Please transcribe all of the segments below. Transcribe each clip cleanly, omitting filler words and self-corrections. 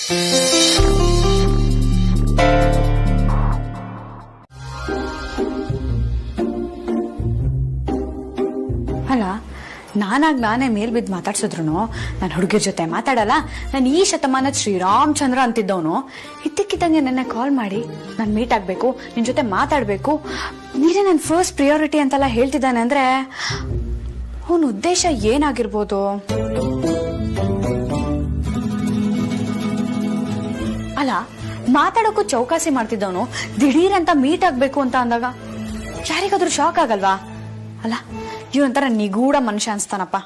ಅಲ್ಲ, ನಾನೇ ಮೇಲ್ ಬಿದ್ದು ಮಾತಾಡ್ಸಿದ್ರು ನಾನು ಹುಡುಗಿರ್ ಜೊತೆ ಮಾತಾಡಲ್ಲ, ನಾನು ಈ ಶತಮಾನದ ಶ್ರೀರಾಮಚಂದ್ರ ಅಂತಿದ್ದವನು ಇದ್ದಕ್ಕಿದ್ದಂಗೆ ನನ್ನ ಕಾಲ್ ಮಾಡಿ ನಾನು ಮೀಟ್ ಆಗ್ಬೇಕು, ನಿನ್ ಜೊತೆ ಮಾತಾಡ್ಬೇಕು, ನೀನೇ ನನ್ನ ಫಸ್ಟ್ ಪ್ರಿಯಾರಿಟಿ ಅಂತೆಲ್ಲ ಹೇಳ್ತಿದ್ದಾನೆ ಅಂದ್ರೆ ಅವನ ಉದ್ದೇಶ ಏನಾಗಿರ್ಬೋದು? ಅಲ್ಲ, ಮಾತಾಡೋಕ್ಕೂ ಚೌಕಾಸಿ ಮಾಡ್ತಿದ್ದವನು ದಿಢೀರ್ ಅಂತ ಮೀಟ್ ಆಗ್ಬೇಕು ಅಂತ ಅಂದಾಗ ಯಾರಿಗಾದ್ರೂ ಶಾಕ್ ಆಗಲ್ವಾ? ಅಲ್ಲ, ಇವನೊಂಥರ ನಿಗೂಢ ಮನುಷ್ಯ ಅನ್ಸ್ತಾನಪ್ಪ.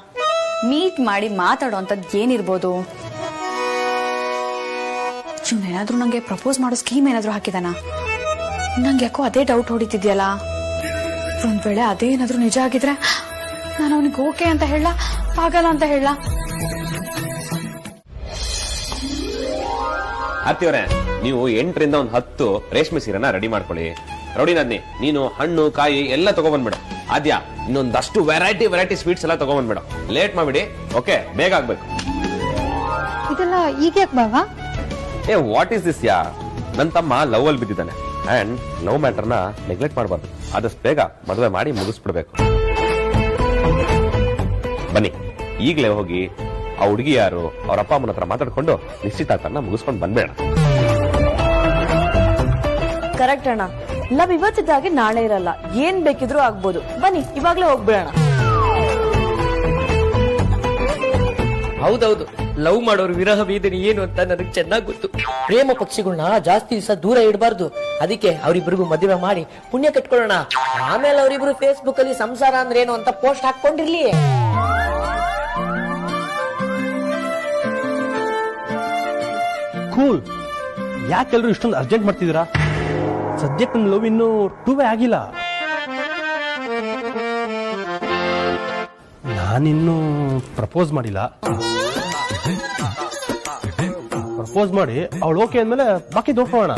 ಮೀಟ್ ಮಾಡಿ ಮಾತಾಡೋ ಅಂತದ್ ಏನಿರ್ಬೋದು? ಇವನೇನಾದ್ರೂ ನಂಗೆ ಪ್ರಪೋಸ್ ಮಾಡೋ ಸ್ಕೀಮ್ ಏನಾದ್ರೂ ಹಾಕಿದಾನ? ನಂಗೆ ಯಾಕೋ ಅದೇ ಡೌಟ್ ಹೊಡಿತಿದ್ಯಲ್ಲ. ಒಂದ್ ವೇಳೆ ಅದೇನಾದ್ರೂ ನಿಜ ಆಗಿದ್ರೆ ನಾನು ಅವನಿಗೆ ಓಕೆ ಅಂತ ಹೇಳ, ಆಗಲ್ಲ ಅಂತ ಹೇಳ. ಆರ್ತಿಯವರೇ, ನೀವು 8 ರಿಂದ 10 ರೇಷ್ಮೆ ಸೀರೆನ ರೆಡಿ ಮಾಡ್ಕೊಳ್ಳಿ. ರೌಡಿನದ್ನಿ, ನೀನು ಹಣ್ಣು ಕಾಯಿ ಎಲ್ಲ ತಗೊಂಡ್ಬಂದ್ಬಿಡ. ಆದ್ಯ ಇನ್ನೊಂದಷ್ಟು ವೆರೈಟಿ ಸ್ವೀಟ್ಸ್ ಎಲ್ಲ ತಗೊಂಡ್ಬಂದ್ಬಿಡ. ಲೇಟ್ ಮಾಡ್ಬಿಡಿ, ಓಕೆ? ಬೇಗ ಆಗ್ಬೇಕು. ಇದೆಲ್ಲ ಈಗ ಯಾಕೆ ಬಾವಾ? ವಾಟ್ ಈಸ್ ದಿಸ್ ಯಾ? ನನ್ನ ತಮ್ಮ ಲವ್ ಅಲ್ಲಿ ಬಿದ್ದಿದ್ದಾನೆ. ಅಂಡ್ ಲವ್ ಮ್ಯಾಟರ್ ನ ನೆಗ್ಲೆಕ್ಟ್ ಮಾಡಬಾರ್ದು. ಆದಷ್ಟು ಬೇಗ ಮದುವೆ ಮಾಡಿ ಮುಗಿಸ್ಬಿಡ್ಬೇಕು. ಬನ್ನಿ, ಈಗಲೇ ಹೋಗಿ ಆ ಹುಡುಗಿ ಯಾರು ಅವ್ರ ಅಪ್ಪ ಅಮ್ಮನ ಹತ್ರ ಮಾತಾಡ್ಕೊಂಡು ನಿಶ್ಚಿತಾರ್ಥನ ಮುಗಿಸ್ಕೊಂಡು ಬಂದ್ಬೇಡ. ಕರೆಕ್ಟ್ ಅಣ್ಣ. ಲವ್ ಇವತ್ತಿದ್ದಾಗೆ ನಾಳೆ ಇರಲ್ಲ, ಏನ್ ಬೇಕಿದ್ರು ಆಗ್ಬೋದು. ಬನ್ನಿ ಇವಾಗ್ಲೇ ಹೋಗ್ಬಿಡೋಣ. ಹೌದೌದು, ಲವ್ ಮಾಡೋರು ವಿರಹ ವೇದನೆ ಏನು ಅಂತ ನನಗೆ ಚೆನ್ನಾಗಿ ಗೊತ್ತು. ಪ್ರೇಮ ಪಕ್ಷಿಗಳನ್ನ ಜಾಸ್ತಿ ದಿವಸ ದೂರ ಇಡಬಾರ್ದು. ಅದಕ್ಕೆ ಅವರಿಬ್ಬರಿಗೂ ಮದುವೆ ಮಾಡಿ ಪುಣ್ಯ ಕಟ್ಕೊಳ್ಳೋಣ. ಆಮೇಲೆ ಅವರಿಬ್ರು ಫೇಸ್ಬುಕ್ ಅಲ್ಲಿ ಸಂಸಾರ ಅಂದ್ರೆ ಏನು ಅಂತ ಪೋಸ್ಟ್ ಹಾಕೊಂಡಿರ್ಲಿ. ಕೂಲ್. ಯಾಕೆಲ್ರು ಇಷ್ಟೊಂದು ಅರ್ಜೆಂಟ್ ಮಾಡ್ತಿದ್ದೀರಾ? ಸದ್ಯಕ್ಕೆ ನನ್ನ ಲವ್ ಇನ್ನೂ 2 ಆಗಿಲ್ಲ. ನಾನಿನ್ನೂ ಪ್ರಪೋಸ್ ಮಾಡಿಲ್ಲ. ಪ್ರಪೋಸ್ ಮಾಡಿ ಅವಳು ಓಕೆ ಅಂದ್ಮೇಲೆ ಬಾಕಿ ನೋಡ್ಕೊಳ್ಳೋಣ.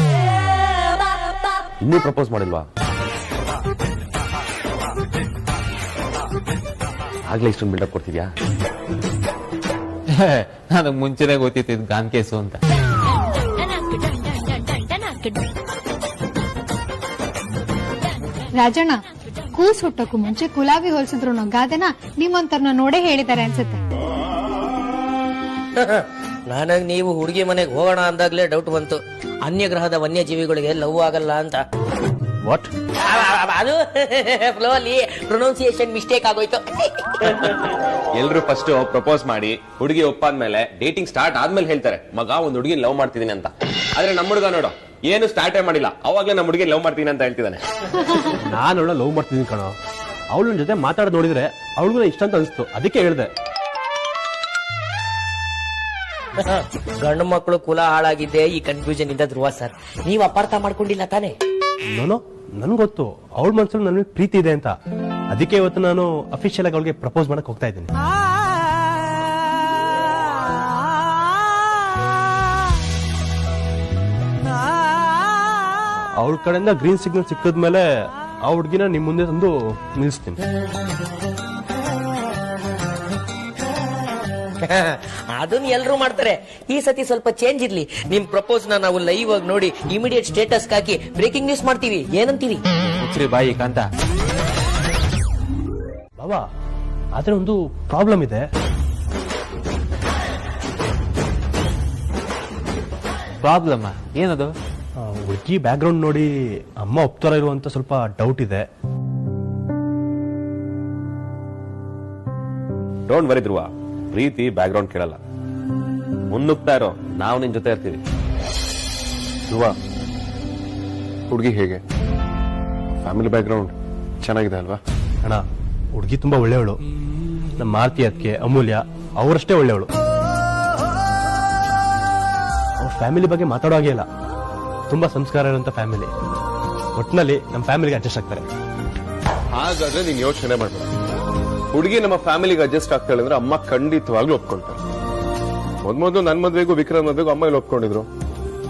ಇನ್ನೂ ಪ್ರಪೋಸ್ ಮಾಡಿಲ್ವಾ? ಆಗ್ಲೇ ಇಷ್ಟೊಂದು ಬಿಲ್ಡಪ್ ಕೊಡ್ತಿದ್ಯಾ? ನನಗೆ ಮುಂಚೆನೆ ಗೊತ್ತಿತ್ತು ಗಾನ್ ಕೇಸು ಅಂತ. ರಾಜಣ್ಣ, ಕೂಸ್ ಹುಟ್ಟಕ್ಕೂ ಮುಂಚೆ ಕುಲಾವಿ ಹೋಲಿಸಿದ್ರು ಅನ್ನೋ ಗಾದೆನ ನಿಮ್ಮಂತರ್ನ ನೋಡೇ ಹೇಳಿದ್ದಾರೆ ಅನ್ಸುತ್ತೆ. ನನಗ್ ನೀವು ಹುಡುಗಿ ಮನೆಗೆ ಹೋಗೋಣ ಅಂದಾಗ್ಲೇ ಡೌಟ್ ಬಂತು. ಅನ್ಯ ಗ್ರಹದ ವನ್ಯಜೀವಿಗಳಿಗೆ ಲವ್ ಆಗಲ್ಲ ಅಂತ. ವಾಟ್? ಅದು ಫ್ಲೋ ಅಲ್ಲಿ ಪ್ರೊನೌನ್ಸಿಯೇಷನ್ ಮಿಸ್ಟೇಕ್ ಆಗೋಯ್ತು. ಎಲ್ರು ಫಸ್ಟ್ ಪ್ರಪೋಸ್ ಮಾಡಿ ಹುಡುಗಿ ಒಪ್ಪಾದ್ಮೇಲೆ ಡೇಟಿಂಗ್ ಸ್ಟಾರ್ಟ್ ಆದ್ಮೇಲೆ ಹೇಳ್ತಾರೆ ಮಗ ಒಂದ್ ಹುಡುಗಿ ಲವ್ ಮಾಡ್ತಿದೀನಿ ಅಂತ. ಆದ್ರೆ ನಮ್ಮ ಹುಡುಗ ನೋಡು, ಏನು ಸ್ಟಾರ್ಟೇ ಮಾಡಿಲ್ಲ, ಅವಾಗ್ಲೇ ನಮ್ಮ ಹುಡುಗಿ ಲವ್ ಮಾಡ್ತೀನಿ ಅಂತ ಹೇಳ್ತಿದ್ದಾನೆ. ನಾನು ಅವಳ ಲವ್ ಮಾಡ್ತಿದ್ದೀನಿ ಕಣೋ. ಅವಳ ಜೊತೆ ಮಾತಾಡೋದು ನೋಡಿದ್ರೆ ಅವಳಿಗೂ ಇಷ್ಟ ಅಂತ ಅನಿಸ್ತು, ಅದಕ್ಕೆ ಹೇಳ್ದೆ. ಗಂಡು ಮಕ್ಕಳು ಕುಲ ಹಾಳಾಗಿದ್ದೆ ಈ ಕನ್ಫ್ಯೂಷನ್ ಇಂದ ಧ್ರುವ ಸರ್. ನೀವು ಅಪಾರ್ಥ ಮಾಡ್ಕೊಂಡಿಲ್ಲ ತಾನೆ? ನಾನು ನನ್ಗೆ ಗೊತ್ತು ಅವಳ ಮನಸ್ಸಲ್ಲಿ ನನಗೆ ಪ್ರೀತಿ ಇದೆ ಅಂತ. ಅದಕ್ಕೆ ಇವತ್ತು ನಾನು ಅಫಿಷಿಯಲ್ ಆಗಿ ಅವಳಿಗೆ ಪ್ರಪೋಸ್ ಮಾಡಕ್ ಹೋಗ್ತಾ ಇದ್ದೀನಿ. ಅವಳ ಕಡೆಯಿಂದ ಗ್ರೀನ್ ಸಿಗ್ನಲ್ ಸಿಕ್ಕದ್ಮೇಲೆ ಆ ಹುಡ್ಗಿನ ನಿಮ್ ಮುಂದೆ ತಂದು ನಿಲ್ಲಿಸ್ತೀನಿ. ಅದನ್ನ ಎಲ್ರು ಮಾಡ್ತಾರೆ. ಈ ಸತಿ ಸ್ವಲ್ಪ ಚೇಂಜ್ ಇರ್ಲಿ. ನಿಮ್ ಪ್ರಪೋಸ್ ನಾವು ಲೈವ್ ಆಗಿ ನೋಡಿ ಇಮಿಡಿಯೇಟ್ ಸ್ಟೇಟಸ್ ಹಾಕಿ ಬ್ರೇಕಿಂಗ್ ನ್ಯೂಸ್ ಮಾಡ್ತೀವಿ. ಏನಂತೀರಿ? ಬಾಯಿ ಕಾಂತ ಬಾಬಾ, ಆದ್ರೆ ಒಂದು ಪ್ರಾಬ್ಲಮ್ ಇದೆ. ಪ್ರಾಬ್ಲಮ್ ಏನದು? ಹುಡುಗಿ ಬ್ಯಾಕ್ ಗ್ರೌಂಡ್ ನೋಡಿ ಅಮ್ಮ ಒಪ್ತಾರ ಇರುವಂತ ಸ್ವಲ್ಪ ಡೌಟ್ ಇದೆ. ಡೋಂಟ್ ವರಿ ಧ್ರುವ, ಪ್ರೀತಿ ಬ್ಯಾಕ್ ಗ್ರೌಂಡ್ ಕೇಳಲ್ಲ. ಮುನ್ನುಗ್ತಾ ಇರೋ, ನಾವು ನಿನ್ ಜೊತೆ ಇರ್ತೀವಿ. ಧ್ರುವ, ಹುಡುಗಿ ಹೇಗೆ? ಫ್ಯಾಮಿಲಿ ಬ್ಯಾಕ್ ಗ್ರೌಂಡ್ ಚೆನ್ನಾಗಿದೆ ಅಲ್ವಾ? ಅಣ್ಣ, ಹುಡುಗಿ ತುಂಬಾ ಒಳ್ಳೆಯವಳು. ನಮ್ಮ ಮಾರುತಿ ಅದಕ್ಕೆ ಅಮೂಲ್ಯ ಅವರಷ್ಟೇ ಒಳ್ಳೆಯವಳು. ಅವ್ರ ಫ್ಯಾಮಿಲಿ ಬಗ್ಗೆ ಮಾತಾಡೋ ಹಾಗೆ ಇಲ್ಲ. ತುಂಬಾ ಸಂಸ್ಕಾರ ಇರುವಂತ ಫ್ಯಾಮಿಲಿ. ಒಟ್ಟಿನಲ್ಲಿ ನಮ್ಮ ಫ್ಯಾಮಿಲಿಗೆ ಅಡ್ಜಸ್ಟ್ ಆಗ್ತಾರೆ. ಹಾಗಾದ್ರೆ ನೀನ್ ಯೋಚನೆ ಮಾಡ್ಬೇಡ. ಹುಡುಗಿ ನಮ್ಮ ಫ್ಯಾಮಿಲಿಗೆ ಅಡ್ಜಸ್ಟ್ ಆಗ್ತಾಳೆ ಅಂದ್ರೆ ಅಮ್ಮ ಖಂಡಿತವಾಗ್ಲೂ ಒಪ್ಕೊಳ್ತಾರೆ. ಮೊದ್ಲು ನನ್ ಮದ್ವೆಗೂ ವಿಕ್ರಮ್ ಮದ್ವೆಗೂ ಅಮ್ಮ ಇಲ್ಲಿ ಒಪ್ಕೊಂಡಿದ್ರು,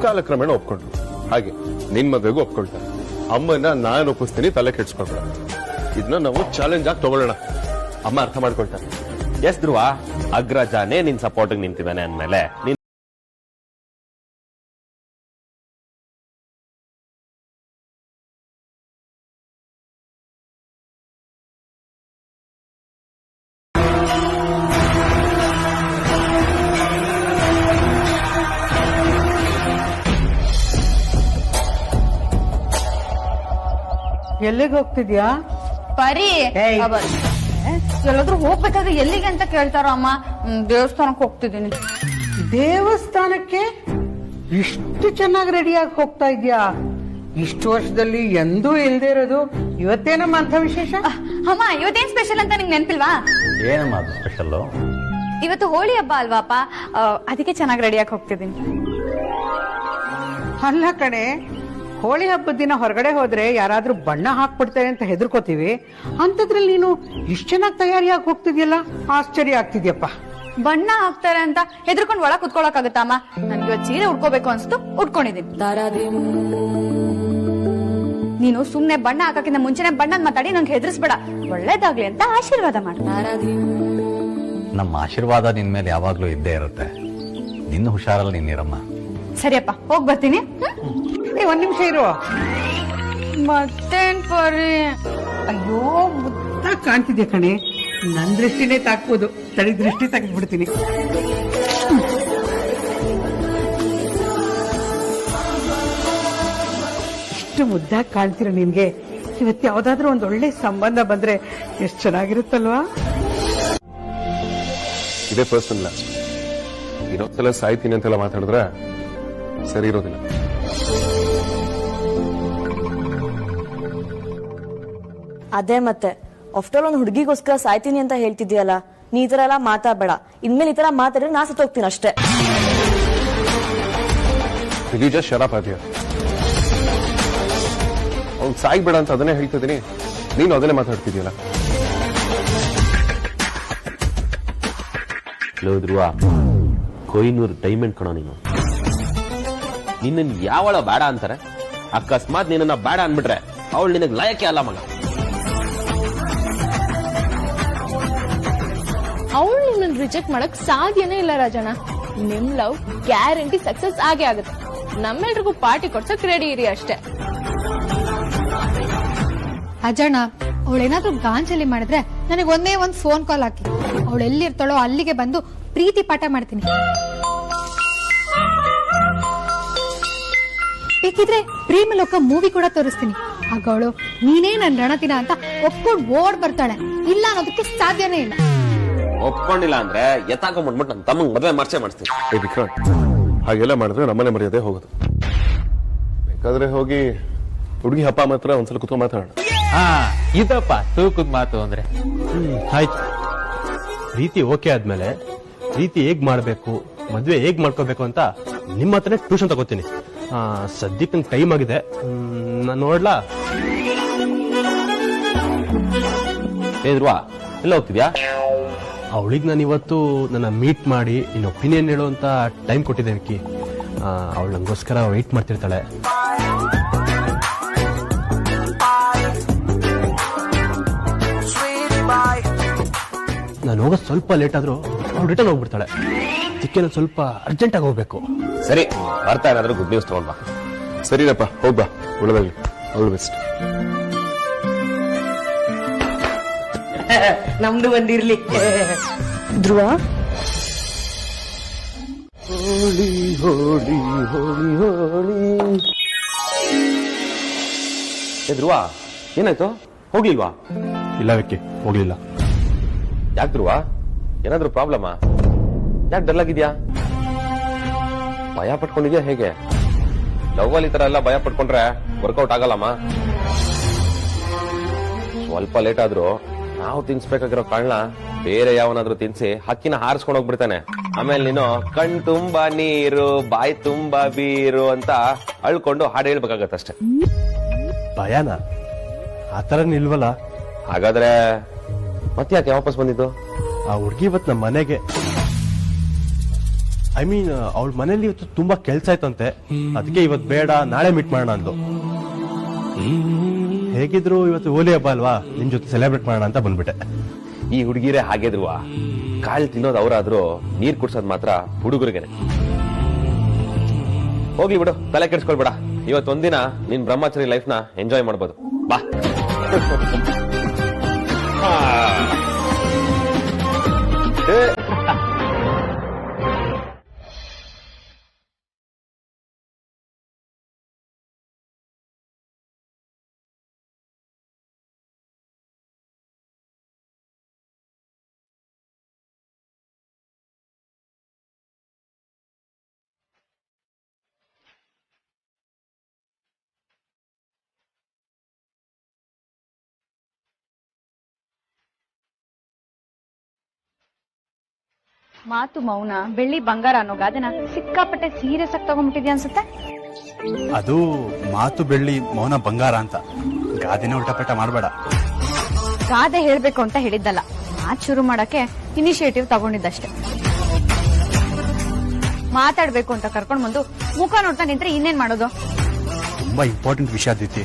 ಕಾಲಕ್ರಮೇಣ ಒಪ್ಕೊಂಡ್ರು. ಹಾಗೆ ನಿನ್ ಮದ್ವೆಗೂ ಒಪ್ಕೊಳ್ತಾರೆ. ಅಮ್ಮನ ನಾನು ಒಪ್ಪಿಸ್ತೀನಿ, ತಲೆ ಕೆಡ್ಸ್ಕೊಳ್ಬೇಡ. ಇದನ್ನ ನಾವು ಚಾಲೆಂಜ್ ಆಗಿ ತಗೊಳ್ಳೋಣ. ಅಮ್ಮ ಅರ್ಥ ಮಾಡ್ಕೊಳ್ತಾರೆ. ಎಸ್ ಧ್ರುವ, ಅಗ್ರಜಾನೇ ನಿನ್ ಸಪೋರ್ಟ್ ನಿಂತಿದ್ದಾನೆ ಅಂದ್ಮೇಲೆ ಎಲ್ಲಿಗೆ ಹೋಗ್ತಿದ್ಯಾ? ಪರಿ ಏಯ್. ಎಲ್ಲಾದ್ರೂ ಹೋಗ್ಬೇಕಾದ್ರೆ ಎಲ್ಲಿಗೆ ಅಂತ ಕೇಳ್ತಾರ ಅಮ್ಮ. ದೇವಸ್ಥಾನಕ್ಕೆ ಹೋಗ್ತಿದ್ದೀನಿ. ದೇವಸ್ಥಾನಕ್ಕೆ ಇಷ್ಟು ಚೆನ್ನಾಗಿ ರೆಡಿಯಾಗಿ ಹೋಗ್ತಾ ಇದ್ಯಾ? ಇಷ್ಟು ವರ್ಷದಲ್ಲಿ ಎಂದೂ ಇಲ್ದೇ ಇರೋದು ಇವತ್ತೇನಮ್ಮ ಅಂತ ವಿಶೇಷ? ಅಮ್ಮ ಇವತ್ತೇನ್ ಸ್ಪೆಷಲ್ ಅಂತ ನಿಂಗೆ ನೆನ್ಪಿಲ್ವಾ? ಏನಮ್ಮ ಅದು ಸ್ಪೆಷಲ್ಲು? ಇವತ್ತು ಹೋಳಿ ಹಬ್ಬ ಅಲ್ವಾಪ, ಅದಕ್ಕೆ ಚೆನ್ನಾಗಿ ರೆಡಿಯಾಗಿ ಹೋಗ್ತಿದ್ದೀನಿ. ಅಲ್ಲ ಕಣೆ, ಹೋಳಿ ಹಬ್ಬದ ದಿನ ಹೊರಗಡೆ ಹೋದ್ರೆ ಯಾರಾದ್ರೂ ಬಣ್ಣ ಹಾಕ್ಬಿಡ್ತಾರೆ ಅಂತ ಹೆದರ್ಕೋತೀವಿ. ಅಂತದ್ರಲ್ಲಿ ನೀನು ಇಷ್ಟು ಚೆನ್ನಾಗಿ ತಯಾರಿಯಾಗಿ ಹೋಗ್ತಿದ್ಯಲ್ಲ, ಆಶ್ಚರ್ಯ ಆಗ್ತಿದ್ಯಪ್ಪ. ಬಣ್ಣ ಹಾಕ್ತಾರೆ ಅಂತ ಹೆದರ್ಕೊಂಡು ಒಳಗ್ ಕುತ್ಕೊಳಕಾಗತ್ತಾ ಅಮ್ಮ? ನನ್ಗೆ ಇವತ್ತು ಸೀರೆ ಉಟ್ಕೋಬೇಕು ಅನ್ಸ್ತು, ಉಟ್ಕೊಂಡಿದ್ದೀನಿ. ನೀನು ಸುಮ್ನೆ ಬಣ್ಣ ಹಾಕಕ್ಕಿಂತ ಮುಂಚೆನೆ ಬಣ್ಣದ್ ಮಾತಾಡಿ ನಂಗೆ ಹೆದರ್ಸ್ಬೇಡ. ಒಳ್ಳೇದಾಗ್ಲಿ ಅಂತ ಆಶೀರ್ವಾದ ಮಾಡ. ನಮ್ಮ ಆಶೀರ್ವಾದ ನಿನ್ ಮೇಲೆ ಯಾವಾಗ್ಲೂ ಇದ್ದೇ ಇರುತ್ತೆ. ನಿನ್ನ ಹುಷಾರಲ್ಲಿ ನೀನಿರಮ್ಮ. ಸರಿಯಪ್ಪ, ಹೋಗ್ ಬರ್ತೀನಿ. ಒಂದ್ ನಿಮಿಷ ಇರು. ಮತ್ತೇನ್ ಪರಿ? ಅಯ್ಯೋ, ಮುದ್ದಾಗಿ ಕಾಣ್ತಿದ್ಯಾ ಕಣೆ. ನನ್ ದೃಷ್ಟಿನೇ ತಾಕ್ಬೋದು, ತಡಿ ದೃಷ್ಟಿ ತೆಗೆದ್ಬಿಡ್ತೀನಿ. ಇಷ್ಟು ಮುದ್ದಾಗಿ ಕಾಣ್ತೀರ ನಿನ್ಗೆ. ಇವತ್ತು ಯಾವ್ದಾದ್ರೂ ಒಂದ್ ಒಳ್ಳೆ ಸಂಬಂಧ ಬಂದ್ರೆ ಎಷ್ಟ್ ಚೆನ್ನಾಗಿರುತ್ತಲ್ವಾ? ಇದೇ ಫಸ್ಟ್ ಅಲ್ಲ, ಇನ್ನೊಂದ್ಸಲ ಸಾಯ್ತೀನಿ ಅಂತೆಲ್ಲ ಮಾತಾಡಿದ್ರೆ ಸರಿ ಇರೋದಿಲ್ಲ. ಅದೇ ಮತ್ತೆ ಆಫ್ಟರ್ ಒಂದು ಹುಡುಗಿಗೋಸ್ಕರ ಸಾಯ್ತೀನಿ ಅಂತ ಹೇಳ್ತಿದ್ಯಲ್ಲ, ನೀ ಈ ತರ ಎಲ್ಲ ಮಾತಾಡ್ಬೇಡ. ಇನ್ಮೇಲೆ ಈ ತರ ಮಾತಾಡಿದ್ರೆ ನಾ ಸತ್ತೋಗ್ತೀನಿ ಅಷ್ಟೇ. ಜಸ್ಟ್ ಶರಾಪ್ ಆದ್ಯ. ಅವ್ನು ಸಾಯ್ಬೇಡ ಅಂತ ಅದನ್ನೇ ಹೇಳ್ತಿದ್ದೀನಿ, ನೀನು ಅದನ್ನೇ ಮಾತಾಡ್ತಿದ್ಯಲ್ಲ. ಧ್ರುವ, ಕೊಯ್ನೂರು ಡೈಮಂಡ್ ಕಣೋ ನೀನು. ನಿನ್ನ ಯಾವಳ ಬೇಡ ಅಂತಾರೆ, ಅಕಸ್ಮಾತ್ ನಿನ್ನ ಬೇಡ ಅನ್ಬಿಟ್ರೆ ಅವಳು ನಿನಗೆ ಲಾಯಕ್ಕೆ ಅಲ್ಲ ಮಗ. ಅವಳು ನಿಮ್ಮನ್ನ ರಿಜೆಕ್ಟ್ ಮಾಡಕ್ ಸಾಧ್ಯನೇ ಇಲ್ಲ ರಾಜಣ್ಣ. ನಿಮ್ ಲವ್ ಗ್ಯಾರಂಟಿ ಸಕ್ಸಸ್ ಆಗೇ ಆಗುತ್ತೆ. ನಮ್ಮೆಲ್ರಿಗೂ ಪಾರ್ಟಿ ಕೊಡ್ಸಕ್ ರೆಡಿ ಇರಿ ಅಷ್ಟೇ. ಅಜಣ್ಣ, ಅವಳೇನಾದ್ರೂ ಗಾಂಚಲಿ ಮಾಡಿದ್ರೆ ನನಗೆ ಒಂದೇ ಒಂದ್ ಫೋನ್ ಕಾಲ್ ಹಾಕಿ. ಅವಳು ಎಲ್ಲಿರ್ತಾಳೋ ಅಲ್ಲಿಗೆ ಬಂದು ಪ್ರೀತಿ ಪಾಠ ಮಾಡ್ತೀನಿ. ಬೇಕಿದ್ರೆ ಪ್ರೇಮಲೋಕ ಮೂವಿ ಕೂಡ ತೋರಿಸ್ತೀನಿ. ಆಗ ಅವಳು ನೀನೇ ನನ್ ರಣತಿನ ಅಂತ ಒಪ್ಕೊಂಡು ಓಡ್ ಬರ್ತಾಳೆ. ಇಲ್ಲ ಅನ್ನೋದಕ್ಕೆ ಸಾಧ್ಯನೇ ಇಲ್ಲ. ಒಪ್ಕೊಂಡಿಲ್ಲ ಅಂದ್ರೆ ಎತ್ತಾಕೊಂಡ್ಬಿಟ್ಬಿಟ್ಟು ನನ್ನ ತಮ್ಮಂಗ್ ಮದುವೆ ಮಾಡಿಸ್ತೀನಿ. ವಿಕ್ರಾಂತ್, ಹಾಗೆಲ್ಲ ಮಾಡಿದ್ರೆ ನಮ್ಮನೆ ಮರ್ಯಾದೆ ಹೋಗೋದು. ಬೇಕಾದ್ರೆ ಹೋಗಿ ಹುಡುಗಿ ಹಬ್ಬ ಮಾತ್ರ ಒಂದ್ಸಲ ಕುತ್ಕೊಂಡು ಮಾತಾಡೋಣ. ಇದಪ್ಪ ತೂಕದ ಮಾತು ಅಂದ್ರೆ. ಆಯ್ತು, ಪ್ರೀತಿ ಓಕೆ ಆದ್ಮೇಲೆ ಪ್ರೀತಿ ಹೇಗ್ ಮಾಡ್ಬೇಕು, ಮದ್ವೆ ಹೇಗ್ ಮಾಡ್ಕೋಬೇಕು ಅಂತ ನಿಮ್ಮ ಹತ್ರನೇ ಟ್ಯೂಷನ್ ತಗೋತೀನಿ. ಸದ್ಯಕ್ಕೆ ನಂಗೆ ಟೈಮ್ ಆಗಿದೆ, ನಾನು ನೋಡ್ಲಾ? ಧ್ರುವ, ಎಲ್ಲ ಹೋಗ್ತಿದ್ಯಾ? ಅವಳಿಗೆ ನಾನು ಇವತ್ತು ನನ್ನ ಮೀಟ್ ಮಾಡಿ ನಿನ್ನ ಒಪಿನಿಯನ್ ಹೇಳು ಅಂತ ಟೈಮ್ ಕೊಟ್ಟಿದ್ದೆ ವಿಕ್ಕಿ. ಅವಳು ನಂಗೋಸ್ಕರ ವೆಯ್ಟ್ ಮಾಡ್ತಿರ್ತಾಳೆ. ನಾನು ಹೋಗೋದು ಸ್ವಲ್ಪ ಲೇಟ್ ಆದ್ರೂ ಅವ್ಳು ರಿಟರ್ನ್ ಹೋಗ್ಬಿಡ್ತಾಳೆ. ಅದಕ್ಕೆ ನಾನು ಸ್ವಲ್ಪ ಅರ್ಜೆಂಟ್ ಆಗಿ ಹೋಗ್ಬೇಕು. ಸರಿ, ಬರ್ತಾ ಏನಾದ್ರೂ ಗುಡ್ ನ್ಯೂಸ್ ತಗೊಂಡ್ಬಾ. ಸರಿನಪ್ಪ, ಹೋಗ್ಬಾ. ಒಳ್ಳೆದಾಗ್ಲಿ. All best. ನಮ್ದು ಬಂದಿರ್ಲಿ. ಧ್ರುವ, ಹೋಳಿ ಹೋಳಿ ಹೋಳಿ ಹೋಳಿ. ಧ್ರುವ, ಏನಾಯ್ತು? ಹೋಗ್ಲಿಲ್ವಾ? ಇಲ್ಲ ವಿಕ್ಕಿ, ಹೋಗ್ಲಿಲ್ಲ. ಯಾಕೆ ಧ್ರುವ, ಏನಾದ್ರೂ ಪ್ರಾಬ್ಲಮಾ? ಯಾಕೆ ಡಲ್ಲಾಗಿದ್ಯಾ? ಭಯ ಪಟ್ಕೊಂಡಿದ್ಯಾ ಹೇಗೆ? ಲವ್ ಅಲ್ಲಿ ಈ ತರ ಎಲ್ಲ ಭಯ ಪಟ್ಕೊಂಡ್ರೆ ವರ್ಕೌಟ್ ಆಗಲ್ಲಮ್ಮ. ಸ್ವಲ್ಪ ಲೇಟ್ ಆದ್ರೂ ನಾವು ತಿನ್ಸ್ಬೇಕಾಗಿರೋ ಕಾಳನ್ನ ಬೇರೆ ಯಾವನಾದ್ರೂ ತಿನ್ಸಿ ಹಕ್ಕಿನ ಹಾರಿಸ್ಕೊಂಡು ಹೋಗ್ಬಿಡ್ತಾನೆ. ಆಮೇಲೆ ನೀನು ಕಣ್ ತುಂಬಾ ನೀರು ಬಾಯಿ ತುಂಬಾ ಬೀರು ಅಂತ ಅಳ್ಕೊಂಡು ಹಾಡು ಹೇಳ್ಬೇಕಾಗತ್ತಷ್ಟೆ. ಭಯನ ಆ ತರ ನಿಲ್ವಲ್ಲ. ಹಾಗಾದ್ರೆ ಮತ್ತೆ ಯಾಕೆ ವಾಪಸ್ ಬಂದಿದ್ದು? ಆ ಹುಡ್ಗಿ ಇವತ್ತು ನಮ್ಮ ಮನೆಗೆ, ಐ ಮೀನ್ ಅವಳ ಮನೇಲಿ ಇವತ್ತು ತುಂಬಾ ಕೆಲ್ಸ ಆಯ್ತಂತೆ. ಅದಕ್ಕೆ ಇವತ್ತು ಬೇಡ, ನಾಳೆ ಮೀಟ್ ಮಾಡೋಣ ಅಂದ್ಲು. ಹೇಗಿದ್ರು ಇವತ್ತು ಹೋಲಿ ಹಬ್ಬ ಅಲ್ವಾ, ನಿನ್ ಜೊತೆ ಸೆಲೆಬ್ರೇಟ್ ಮಾಡೋಣ ಅಂತ ಬಂದ್ಬಿಟ್ಟೆ. ಈ ಹುಡುಗಿರೇ ಹಾಗೆ ಧ್ರುವ, ಕಾಳು ತಿನ್ನೋದು ಅವರಾದ್ರೂ ನೀರ್ ಕುಡ್ಸೋದ್ ಮಾತ್ರ ಹುಡುಗರಿಗೆನೆ. ಹೋಗ್ಲಿ ಬಿಡು, ತಲೆ ಕೆಡ್ಸ್ಕೊಳ್ಬೇಡ. ಇವತ್ತೊಂದಿನ ನಿನ್ ಬ್ರಹ್ಮಚಾರಿ ಲೈಫ್ ನ ಎಂಜಾಯ್ ಮಾಡ್ಬೋದು. ಬಾ. ಮಾತು ಮೌನ ಬೆಳ್ಳಿ ಬಂಗಾರ ಅನ್ನೋ ಗಾದೆನ ಸಿಕ್ಕಾಪಟ್ಟೆ ಸೀರಿಯಸ್ ಆಗಿ ತಗೊಂಡ್ಬಿಟ್ಟಿದ್ಯಾ ಅನ್ಸುತ್ತೆ. ಅದು ಮಾತು ಬೆಳ್ಳಿ ಮೌನ ಬಂಗಾರ ಅಂತ ಗಾದಿನ ಉಲ್ಟಾಪಟ್ಟ ಮಾಡಬೇಡ. ಗಾದೆ ಹೇಳ್ಬೇಕು ಅಂತ ಹೇಳಿದ್ದಲ್ಲ, ಮಾತು ಶುರು ಮಾಡಕ್ಕೆ ಇನಿಷಿಯೇಟಿವ್ ತಗೊಂಡಿದ್ದಷ್ಟೇ. ಮಾತಾಡ್ಬೇಕು ಅಂತ ಕರ್ಕೊಂಡ್ ಬಂದು ಮುಖ ನೋಡ್ತಾ ನಿಂತ್ರೆ ಇನ್ನೇನ್ ಮಾಡೋದು? ತುಂಬಾ ಇಂಪಾರ್ಟೆಂಟ್ ವಿಷಯ ಅದಿತಿ,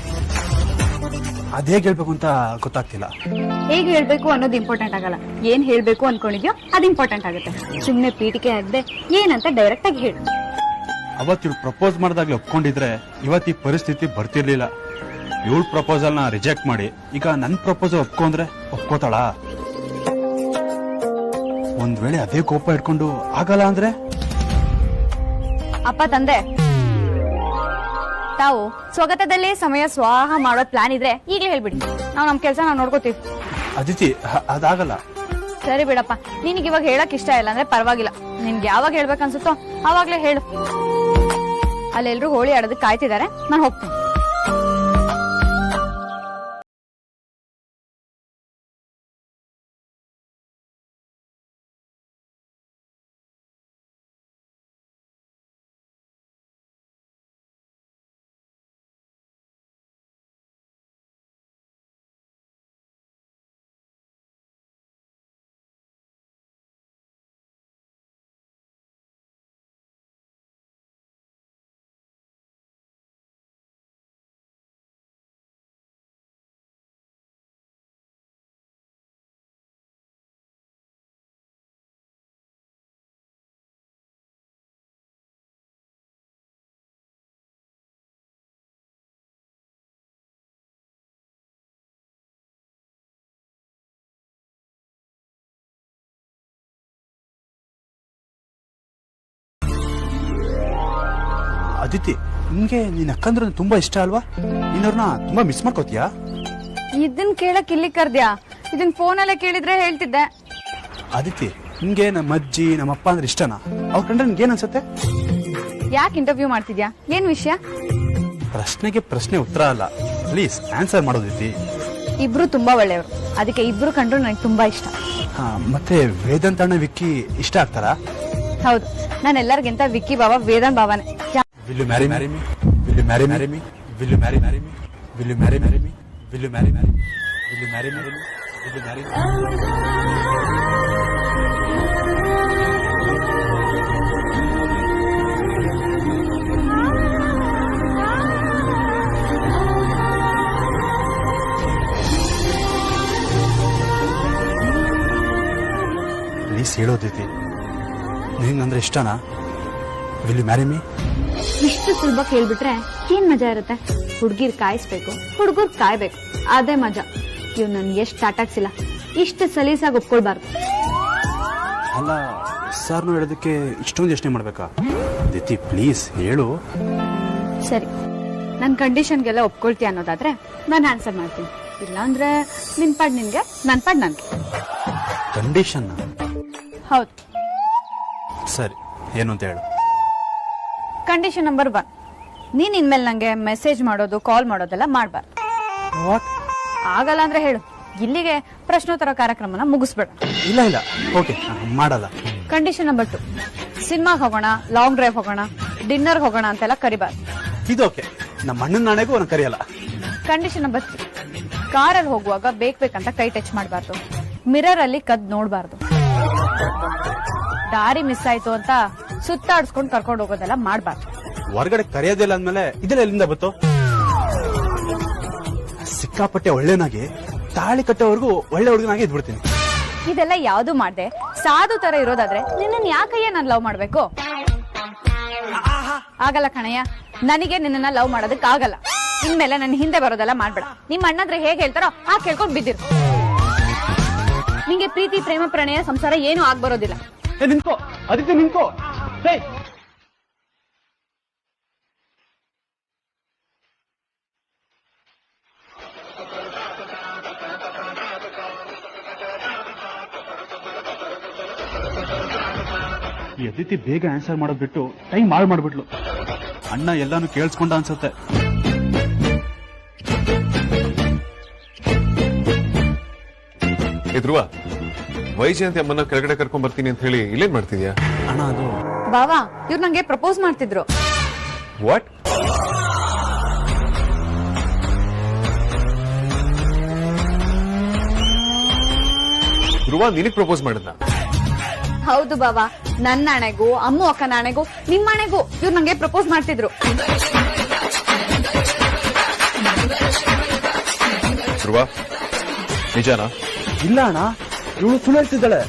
ಅದೇಗ್ ಹೇಳ್ಬೇಕು ಅಂತ ಗೊತ್ತಾಗ್ತಿಲ್ಲ. ಹೇಗೆ ಹೇಳ್ಬೇಕು ಅನ್ನೋದು ಇಂಪಾರ್ಟೆಂಟ್ ಆಗಲ್ಲ, ಏನ್ ಹೇಳ್ಬೇಕು ಅನ್ಕೊಂಡಿದ್ಯೋ ಅದು ಇಂಪಾರ್ಟೆಂಟ್ ಆಗುತ್ತೆ. ಸುಮ್ನೆ ಪೀಟಿಕೆ ಆಗದೆ ಏನಂತ ಡೈರೆಕ್ಟ್ ಆಗಿ ಹೇಳು. ಅವತ್ತು ಇವ್ಳು ಪ್ರಪೋಸ್ ಮಾಡಿದಾಗ್ಲೇ ಒಪ್ಕೊಂಡಿದ್ರೆ ಇವತ್ತು ಈ ಪರಿಸ್ಥಿತಿ ಬರ್ತಿರ್ಲಿಲ್ಲ. ಇವಳು ಪ್ರಪೋಸಲ್ ನ ರಿಜೆಕ್ಟ್ ಮಾಡಿ ಈಗ ನನ್ ಪ್ರಪೋಸಲ್ ಒಪ್ಕೊಂಡ್ರೆ ಒಪ್ಕೋತಾಳ? ಒಂದ್ ವೇಳೆ ಅದೇ ಕೋಪ ಇಟ್ಕೊಂಡು ಆಗಲ್ಲ ಅಂದ್ರೆ? ಅಪ್ಪ ತಂದೆ ತಾವು ಸ್ವಗತದಲ್ಲೇ ಸಮಯ ಸ್ವಾಹ ಮಾಡೋ ಪ್ಲಾನ್ ಇದ್ರೆ ಈಗಲೇ ಹೇಳ್ಬಿಡಿ, ನಾವು ನಮ್ ಕೆಲಸ ನಾವು ನೋಡ್ಕೋತೀವಿ. ಅದಿತಿ ಅದಾಗಲ್ಲ. ಸರಿ ಬಿಡಪ್ಪ, ನಿನಗೆ ಇವಾಗ ಹೇಳಕ್ ಇಷ್ಟ ಇಲ್ಲ ಅಂದ್ರೆ ಪರವಾಗಿಲ್ಲ. ನಿನ್ಗೆ ಯಾವಾಗ ಹೇಳ್ಬೇಕನ್ಸುತ್ತೋ ಅವಾಗ್ಲೇ ಹೇಳು. ಅಲ್ಲೆಲ್ರು ಹೋಳಿ ಆಡೋದಕ್ಕೆ ಕಾಯ್ತಿದ್ದಾರೆ, ನಾನು ಹೋಗ್ತೀನಿ. ಅದಿತಿ, ನಿಮ್ಗೆ ನಿನ್ ಅಕ್ಕಂದ್ರೆ ತುಂಬಾ ಇಷ್ಟ ಅಲ್ವಾ? ನೀನವ್ರನ್ನ ತುಂಬಾ ಮಿಸ್ ಮಾಡ್ಕೋತೀಯಾ? ಇದನ್ ಕೇಳಕ್ ಇಲ್ಲಿ ಕರ್ದ್ಯಾ? ಇದನ್ ಫೋನಲ್ಲೇ ಕೇಳಿದ್ರೆ ಹೇಳ್ತಿದ್ದೆ. ಅದಿತಿ, ನಿಮ್ಗೆ ನಮ್ಮ ಅಜ್ಜಿ ನಮ್ಮಪ್ಪ ಅಂದ್ರೆ ಇಷ್ಟನಾ? ಅವ್ರ ಕಂಡ್ರೆ ನಿನ್ಗೆ ಏನ್ ಅನ್ಸುತ್ತೆ? ಯಾಕೆ ಇಂಟರ್ವ್ಯೂ ಮಾಡ್ತಿದ್ಯಾ? ಏನ್ ವಿಷಯ? ಪ್ರಶ್ನೆಗೆ ಪ್ರಶ್ನೆ ಉತ್ತರ ಅಲ್ಲ, ಪ್ಲೀಸ್ ಆನ್ಸರ್ ಮಾಡೋದಿತಿ. ಇಬ್ರು ತುಂಬಾ ಒಳ್ಳೆಯವರು, ಅದಕ್ಕೆ ಇಬ್ರು ಕಂಡ್ರು ನನಗೆ ತುಂಬಾ ಇಷ್ಟ. ಮತ್ತೆ ವೇದಾಂತ ಅಣ್ಣ ವಿಕ್ಕಿ ಇಷ್ಟ ಆಗ್ತಾರಾ? ಹೌದು, ನಾನು ಎಲ್ಲರಿಗಿಂತ ವಿಕ್ಕಿ ಬಾಬಾ Vedant ಬಾಬಾನೆ. Will you marry me? Will you marry me? Will you marry me? Will you marry me? Will you marry me? Will you marry me? Will you marry me? Please ಹೇಳೋದೈತಿ, ನಿಂಗಂದ್ರೆ ಇಷ್ಟನಾ? Will you marry me? ಇಷ್ಟು ಸುಲಭ ಕೇಳ್ಬಿಟ್ರೆ ಏನ್ ಮಜಾ ಇರುತ್ತೆ? ಹುಡ್ಗಿರ್ ಕಾಯಿಸ್ಬೇಕು, ಹುಡುಗರ್ ಕಾಯ್ಬೇಕು, ಅದೇ ಮಜಾ. ಇವ್ ನನ್ ಎಷ್ಟ್ ತಾಟಾಕ್ಸಿಲ್ಲ, ಇಷ್ಟು ಸಲೀಸಾಗಿ ಒಪ್ಕೊಳ್ಬಾರ್ದು. ಅಲ್ಲ, ಸರ್ನು ಹೇಳೋದಕ್ಕೆ ಇಷ್ಟೊಂದು ಯೋಚನೆ ಮಾಡ್ಬೇಕಾ? ದಿತಿ ಪ್ಲೀಸ್ ಹೇಳು. ಸರಿ, ನನ್ ಕಂಡೀಷನ್ಗೆಲ್ಲ ಒಪ್ಕೊಳ್ತೀಯ ಅನ್ನೋದಾದ್ರೆ ನಾನು ಆನ್ಸರ್ ಮಾಡ್ತೀನಿ. ಇಲ್ಲಾಂದ್ರೆ ನಿನ್ ಪಾಡ್ ನಿನ್ಗೆ, ನನ್ ಪಾಡ್ ನನ್ಗೆ. ಕಂಡೀಷನ್? ಹೌದು. ಸರಿ, ಏನು ಅಂತ ಹೇಳು. ಕಂಡೀಷನ್ ನಂಬರ್ 1, ನೀನ್ ಇನ್ಮೇಲೆ ನಂಗೆ ಮೆಸೇಜ್ ಮಾಡೋದು ಕಾಲ್ ಮಾಡೋದೆಲ್ಲ ಮಾಡ್ಬಾರ್ದು. ಆಗಲ್ಲ ಅಂದ್ರೆ ಹೇಳು, ಇಲ್ಲಿಗೆ ಪ್ರಶ್ನೋತ್ತರ ಕಾರ್ಯಕ್ರಮನ ಮುಗಿಸ್ಬೇಡ. ಇಲ್ಲ ಇಲ್ಲ, ಓಕೆ ಮಾಡಲ್ಲ. ಕಂಡೀಷನ್ ನಂಬರ್ 2, ಸಿನಿಮಾಗ್ ಹೋಗೋಣ, ಲಾಂಗ್ ಡ್ರೈವ್ ಹೋಗೋಣ, ಡಿನ್ನರ್ ಹೋಗೋಣ ಅಂತೆಲ್ಲ ಕರಿಬಾರ್ದು. ಇದು ಓಕೆ, ನಮ್ಮ ಅಣ್ಣನ ನಾಣೆಗೂ ನಾನು ಕರೆಯಲ್ಲ. ಕಂಡೀಷನ್ ನಂಬರ್ 3, ಕಾರಲ್ಲಿ ಹೋಗುವಾಗ ಬೇಕಂತ ಕೈ ಟಚ್ ಮಾಡಬಾರ್ದು, ಮಿರರ್ ಅಲ್ಲಿ ಕದ್ ನೋಡ್ಬಾರ್ದು, ದಾರಿ ಮಿಸ್ ಆಯ್ತು ಅಂತ ಸುತ್ತಾಡ್ಸ್ಕೊಂಡು ಕರ್ಕೊಂಡು ಹೋಗೋದೆಲ್ಲ ಮಾಡ್ಬಾರ್ದು. ಹೊರಗಡೆ ಕರೆಯೋದಿಲ್ಲ ಅಂದ್ಮೇಲೆ ಇದೆಲ್ಲ ಎಲ್ಲಿಂದ ಬತ್ತು? ಸಿಕ್ಕಾಪಟ್ಟೆ ಒಳ್ಳೆನಾಗಿ ತಾಳಿ ಕಟ್ಟೋವರೆಗೂ ಒಳ್ಳೆ ಹುಡುಗನಾಗಿ ಇದ್ಬಿಡ್ತೀನಿ. ಇದೆಲ್ಲ ಯಾವ್ದು ಮಾಡ್ದೆ ಸಾಧು ತರ ಇರೋದಾದ್ರೆ ನಿನ್ನ ಯಾಕಯ್ಯ ನಾನು ಲವ್ ಮಾಡ್ಬೇಕು? ಆಗಲ್ಲ ಕಣಯ್ಯ, ನನಗೆ ನಿನ್ನ ಲವ್ ಮಾಡೋದಕ್ಕಾಗಲ್ಲ. ಇನ್ಮೇಲೆ ನನ್ನ ಹಿಂದೆ ಬರೋದೆಲ್ಲ ಮಾಡ್ಬೇಡ. ನಿಮ್ಮ ಅಣ್ಣಂದ್ರೆ ಹೇಗೆ ಹೇಳ್ತಾರೋ ಆ ಕೇಳ್ಕೊಂಡ್ ಬಿದ್ದಿರು. ನಿಂಗೆ ಪ್ರೀತಿ ಪ್ರೇಮ ಪ್ರಣಯ ಸಂಸಾರ ಏನು ಆಗ್ಬರೋದಿಲ್ಲ. ನಿಂತ್ಕೋ ಅದಕ್ಕೆ, ನಿಂತ್ಕೋ. ಈ ಅದಿತಿ ಬೇಗ ಆನ್ಸರ್ ಮಾಡೋದ್ ಬಿಟ್ಟು ಟೈಮ್ ಹಾಳು ಮಾಡ್ಬಿಟ್ಲು. ಅಣ್ಣ ಎಲ್ಲಾನು ಕೇಳಿಸ್ಕೊಂಡ ಅನ್ಸುತ್ತೆ. ಧ್ರುವ, ವೈಜಯಂತಿ ಅಮ್ಮನ ಕೆಳಗಡೆ ಕರ್ಕೊಂಡ್ ಬರ್ತೀನಿ ಅಂತ ಹೇಳಿ ಇಲ್ಲೇನ್ ಮಾಡ್ತಿದ್ಯಾ? ಅಣ್ಣ ಅದು ಬಾವಾ ಇವ್ರು ನಂಗೆ ಪ್ರಪೋಸ್ ಮಾಡ್ತಿದ್ರು. ವಾಟ್? ಧ್ರುವ ನಿನಗ್ ಪ್ರಪೋಸ್ ಮಾಡಿದ್ನ? ಹೌದು ಬಾವಾ, ನನ್ನ ಆಣೆಗೂ ಅಮ್ಮು ಅಕ್ಕನ ಆಣೆಗೂ ನಿಮ್ಮ ಆಣೆಗೂ ಇವ್ರು ನಂಗೆ ಪ್ರಪೋಸ್ ಮಾಡ್ತಿದ್ರು. ಧ್ರುವ ನಿಜಾನಾ? ಇಲ್ಲ ಅಣ್ಣ, ಇವಳು ಸುಳ್ಳು ಹೇಳ್ತಿದ್ದಾಳೆ.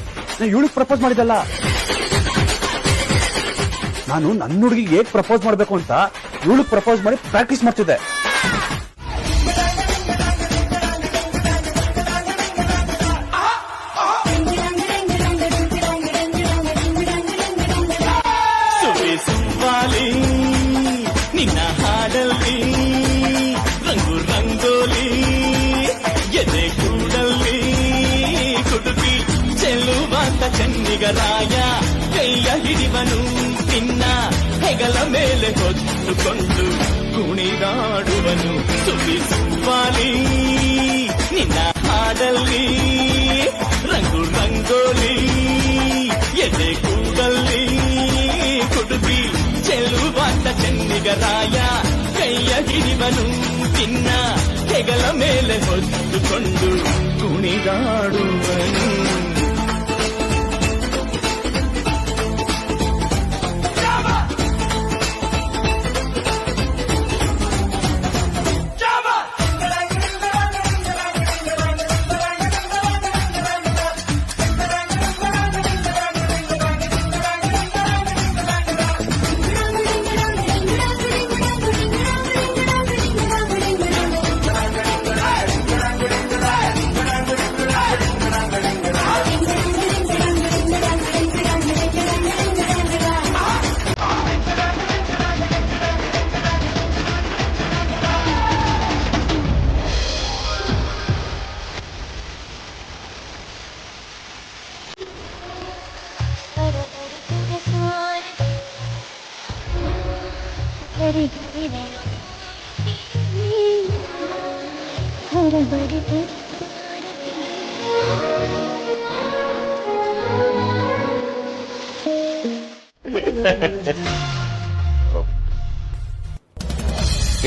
ಇವಳಿಗೆ ಪ್ರಪೋಸ್ ಮಾಡಿದಲ್ಲ. ನಾನು ನನ್ನ ಹುಡುಗಿಗೆ ಹೇಗ್ ಪ್ರಪೋಸ್ ಮಾಡ್ಬೇಕು ಅಂತ ಇವಳಿಗೆ ಪ್ರಪೋಸ್ ಮಾಡಿ ಪ್ರಾಕ್ಟೀಸ್ ಮಾಡ್ತಿದ್ದೆ. ನಿನ್ನ ಹಾಡಲ್ಲಿ ರಂಗು ರಂಗೋಲಿ ಎದೆ ಕೂಡಲ್ಲಿ ಕುಡುಕಿ ಚೆಲ್ಲುವಂತ ಚೆನ್ನಿಗರಾಯ ಕೈಯ ಹಿಡಿವನು ನಿನ್ನ ಹೆಗಲ ಮೇಲೆ ಹೊತ್ತುಕೊಂಡು ಕುಣಿದಾಡುವನು ಸುಳಿಸುವಾಲಿ ನಿನ್ನ ಹಾಡಲ್ಲಿ ರಂಗು ರಂಗೋಲಿ ಎದೆ ಕೂಡಲ್ಲಿ ಕುಡುಕಿ ಚೆಲ್ಲುವಂತ ಚೆನ್ನಿಗರಾಯ ಕೈಯ ಹಿಡಿವನು ನಿನ್ನ ಹೆಗಲ ಮೇಲೆ ಹೊತ್ತುಕೊಂಡು ಕುಣಿದಾಡುವನು.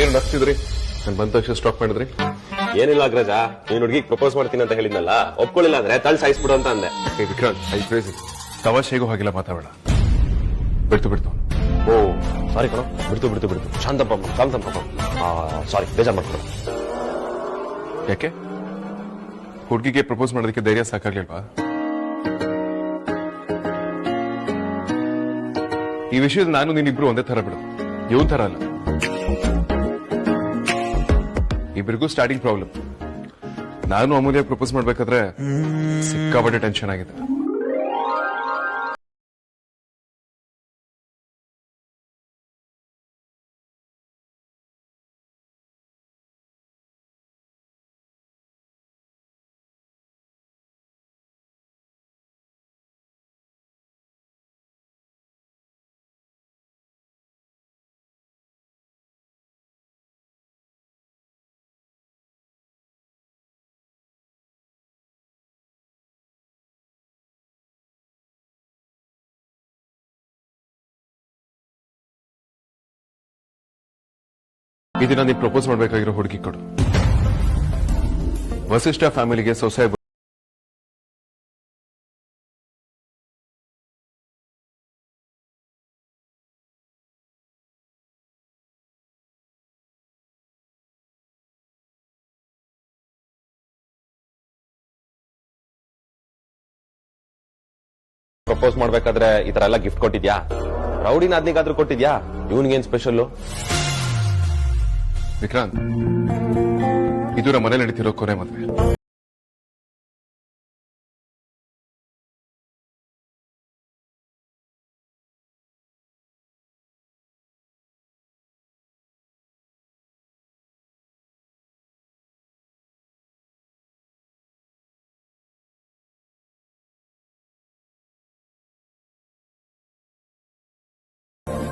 ಏನ್ ನಗ್ತಿದ್ರಿ? ನಾನು ಬಂದ ತಕ್ಷಣ ಸ್ಟಾಪ್ ಮಾಡಿದ್ರಿ? ಏನಿಲ್ಲ ಅಗ್ರಜ, ನೀನ್ ಹುಡುಗಿಗೆ ಪ್ರಪೋಸ್ ಮಾಡ್ತೀನಿ ಅಂತ ಹೇಳಿದ್ನಲ್ಲ, ಒಪ್ಕೊಳ್ಳಿಲ್ಲ ಅಂದ್ರೆ ತಳ್ಳಿ ಸಾಯಿಸ್ಬಿಡು ಅಂತ ಅಂದೆ. Vikrant, I crazy. ತಮಾಷೆಗೂ ಹಾಗೆಲ್ಲ ಮಾತಾಡೋಣ. ಬಿಡ್ತು. ಓ ಸಾರಿ ಕಣ, ಬಿಡ್ತು. ಶಾಂತಪ್ಪ ಸಾರಿ, ಬೇಜಾರ್ ಮಾಡ್ಕೊಡು. ಯಾಕೆ? ಹುಡುಗಿಗೆ ಪ್ರಪೋಸ್ ಮಾಡೋದಕ್ಕೆ ಧೈರ್ಯ ಸಾಕಾಗ್ಲಿಲ್ವಾ? ಈ ವಿಷಯದ ನಾನು ನೀನಿಬ್ರು ಒಂದೇ ತರ ಬಿಡು, ಇವನ್ ತರ ಅಲ್ಲ. ಇಬ್ಬರಿಗೂ ಸ್ಟಾರ್ಟಿಂಗ್ ಪ್ರಾಬ್ಲಮ್. ನಾನು ಅಮೂಲ್ಯ ಪ್ರಪೋಸ್ ಮಾಡ್ಬೇಕಾದ್ರೆ ಸಿಕ್ಕಾಪಟ್ಟೆ ಟೆನ್ಷನ್ ಆಗಿದೆ. ಈ ದಿನ ನೀನು ಪ್ರಪೋಸ್ ಮಾಡ್ಬೇಕಾಗಿರೋ ಹುಡುಗಿ ಕೊಡು. ವಸಿಷ್ಠ ಫ್ಯಾಮಿಲಿಗೆ ಸೊಸೆ ಪ್ರಪೋಸ್ ಮಾಡ್ಬೇಕಾದ್ರೆ ಈ ತರ ಎಲ್ಲ ಗಿಫ್ಟ್ ಕೊಟ್ಟಿದ್ಯಾ? ರೌಡಿನ ಅದ್ನಿಗಾದ್ರೂ ಕೊಟ್ಟಿದ್ಯಾ? ಇವನ್ಗೇನ್ ಸ್ಪೆಷಲ್? ವಿಕ್ರಾಂತ್, ಇದು ನಮ್ಮ ಮನೇಲಿ ನಡೀತಿರೋ ಕೊನೆ ಮದುವೆ.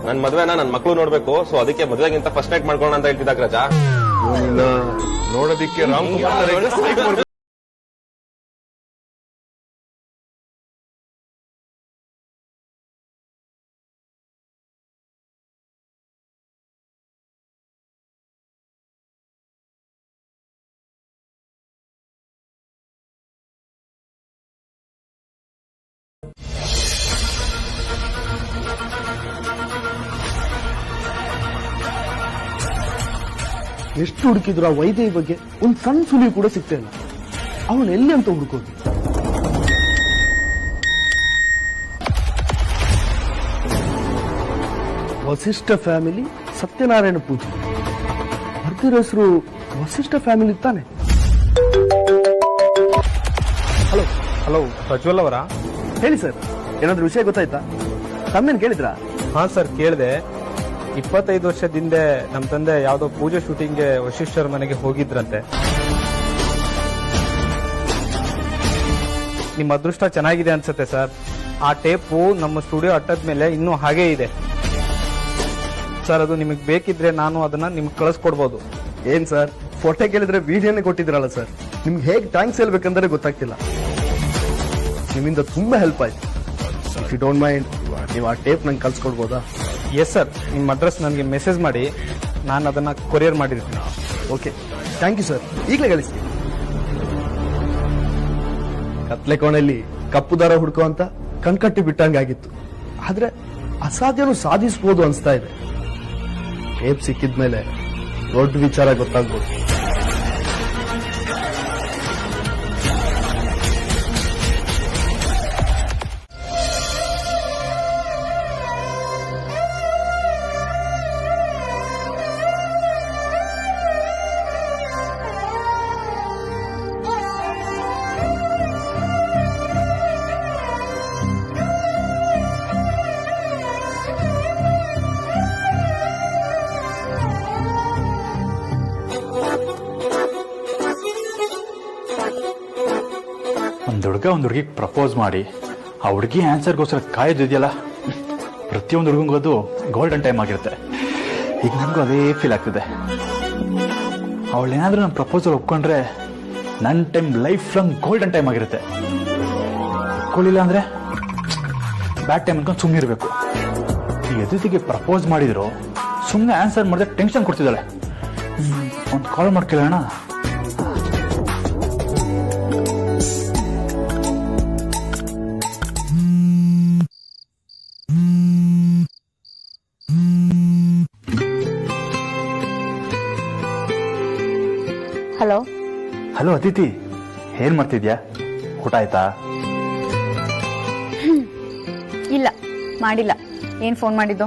ನನ್ ಮದ್ವೆನ ನನ್ ಮಕ್ಳು ನೋಡ್ಬೇಕು, ಸೊ ಅದಕ್ಕೆ ಮದ್ವೆಗಿಂತ ಫಸ್ಟ್ ನೈಟ್ ಮಾಡ್ಕೊಳ್ಳೋಣ ಅಂತ ಹೇಳ್ತಿದ್ದ ರಜಾ. ನೋಡೋದಿಕ್ಕೆ ರಾಮ್ ಕುಮಾರ್ ಎಷ್ಟು ಹುಡುಕಿದ್ರು ಆ ವೈದ್ಯ ಬಗ್ಗೆ ಒಂದು ಸಣ್ಣ ಸುಳಿವು ಕೂಡ ಸಿಗ್ತಾ ಇಲ್ಲ. ಅವನು ಎಲ್ಲಿ ಅಂತ ಹುಡುಕೋದು? ವಸಿಷ್ಠ ಫ್ಯಾಮಿಲಿ ಸತ್ಯನಾರಾಯಣ ಪೂಜೆ ಬರ್ತಿರೋ ಹೆಸರು ವಸಿಷ್ಠ ಫ್ಯಾಮಿಲಿ ತಾನೆ? ಹಲೋ ಹಲೋ, ಪ್ರಜ್ವಲ್ ಅವರಾ? ಹೇಳಿ ಸರ್, ಏನಾದ್ರೂ ವಿಷಯ ಗೊತ್ತಾಯ್ತಾ? ತಮ್ಮೇನು ಕೇಳಿದ್ರಾ? ಹಾ ಸರ್, ಕೇಳಿದೆ. 25 ವರ್ಷದಿಂದ ನಮ್ಮ ತಂದೆ ಯಾವುದೋ ಪೂಜೆ ಶೂಟಿಂಗ್ಗೆ ವಶಿಷ್ಠರ ಮನೆಗೆ ಹೋಗಿದ್ರಂತೆ. ನಿಮ್ಮ ಅದೃಷ್ಟ ಚೆನ್ನಾಗಿದೆ ಅನ್ಸುತ್ತೆ ಸರ್. ಆ ಟೇಪು ನಮ್ಮ ಸ್ಟುಡಿಯೋ ಅಟ್ಟದ ಮೇಲೆ ಇನ್ನೂ ಹಾಗೇ ಇದೆ ಸರ್. ಅದು ನಿಮಗೆ ಬೇಕಿದ್ರೆ ನಾನು ಅದನ್ನ ನಿಮ್ಗೆ ಕಳಿಸ್ಕೊಡ್ಬೋದು. ಏನ್ ಸರ್, ಫೋಟೋ ಕೇಳಿದ್ರೆ ವಿಡಿಯೋನೇ ಕೊಟ್ಟಿದ್ರಲ್ಲ ಸರ್. ನಿಮ್ಗೆ ಹೇಗೆ ಥ್ಯಾಂಕ್ಸ್ ಹೇಳ್ಬೇಕಂದ್ರೆ ಗೊತ್ತಾಗ್ತಿಲ್ಲ. ನಿಮ್ಮಿಂದ ತುಂಬಾ ಹೆಲ್ಪ್ ಆಯ್ತು. ಇಫ್ ಯು ಡೋಂಟ್ ಮೈಂಡ್, ನೀವು ಆ ಟೇಪ್ ನಂಗೆ ಕಳ್ಸ್ಕೊಡ್ಬೋದಾ? ಎಸ್ ಸರ್, ನಿಮ್ಮ ಅಡ್ರೆಸ್ ನನಗೆ ಮೆಸೇಜ್ ಮಾಡಿ, ನಾನು ಅದನ್ನ ಕೊರಿಯರ್ ಮಾಡಿರ್ತೀನಿ. Okay, thank you sir. ಈಗಲೇ ಕಳಿಸ್ತೀನಿ. ಕತ್ಲೆ ಕೋಣೆಯಲ್ಲಿ ಕಪ್ಪು ದಾರ ಹುಡ್ಕೋ ಅಂತ ಕಣ್ಕಟ್ಟಿ ಬಿಟ್ಟಂಗಾಗಿತ್ತು. ಆದ್ರೆ ಅಸಾಧ್ಯನೂ ಸಾಧಿಸಬಹುದು ಅನ್ಸ್ತಾ ಇದೆ. ಟೇಪ್ ಸಿಕ್ಕಿದ್ಮೇಲೆ ದೊಡ್ಡ ವಿಚಾರ ಗೊತ್ತಾಗ್ಬೋದು. ಒಂದು ಹುಡುಗಿಗೆ ಪ್ರಪೋಸ್ ಮಾಡಿ ಆ ಹುಡುಗಿ ಆನ್ಸರ್ಗೋಸ್ಕರ ಕಾಯೋದಿದೆಯಲ್ಲ, ಪ್ರತಿಯೊಂದು ಹುಡುಗಂಗೂ ಅದು ಗೋಲ್ಡನ್ ಟೈಮ್ ಆಗಿರುತ್ತೆ. ಈಗ ನನಗೂ ಅದೇ ಫೀಲ್ ಆಗ್ತಿದೆ. ಅವಳೇನಾದ್ರೂ ನನ್ನ ಪ್ರಪೋಸಲ್ ಒಪ್ಕೊಂಡ್ರೆ ನನ್ನ time life long golden time ಆಗಿರುತ್ತೆ. ಒಪ್ಕೊಳ್ಳಿಲ್ಲ ಅಂದ್ರೆ ಬ್ಯಾಡ್ ಟೈಮ್ ಅನ್ಕೊಂಡು ಸುಮ್ಮನೆ ಇರಬೇಕು. ಈ ಎದುರಿಗೆ ಪ್ರಪೋಸ್ ಮಾಡಿದ್ರು ಸುಮ್ಮನೆ ಆನ್ಸರ್ ಮಾಡಿದ್ರೆ ಟೆನ್ಷನ್ ಕೊಡ್ತಿದ್ದಾಳೆ. ಒಂದು ಕಾಲ್ ಮಾಡ್ಕೊಳ್ಳೋಣ. ಹಲೋ ಹಲೋ ಅದಿತಿ, ಏನ್ ಮಾಡ್ತಿದ್ಯಾ? ಊಟ ಆಯ್ತಾ? ಇಲ್ಲ, ಮಾಡಿಲ್ಲ. ಏನ್ ಫೋನ್ ಮಾಡಿದ್ದು?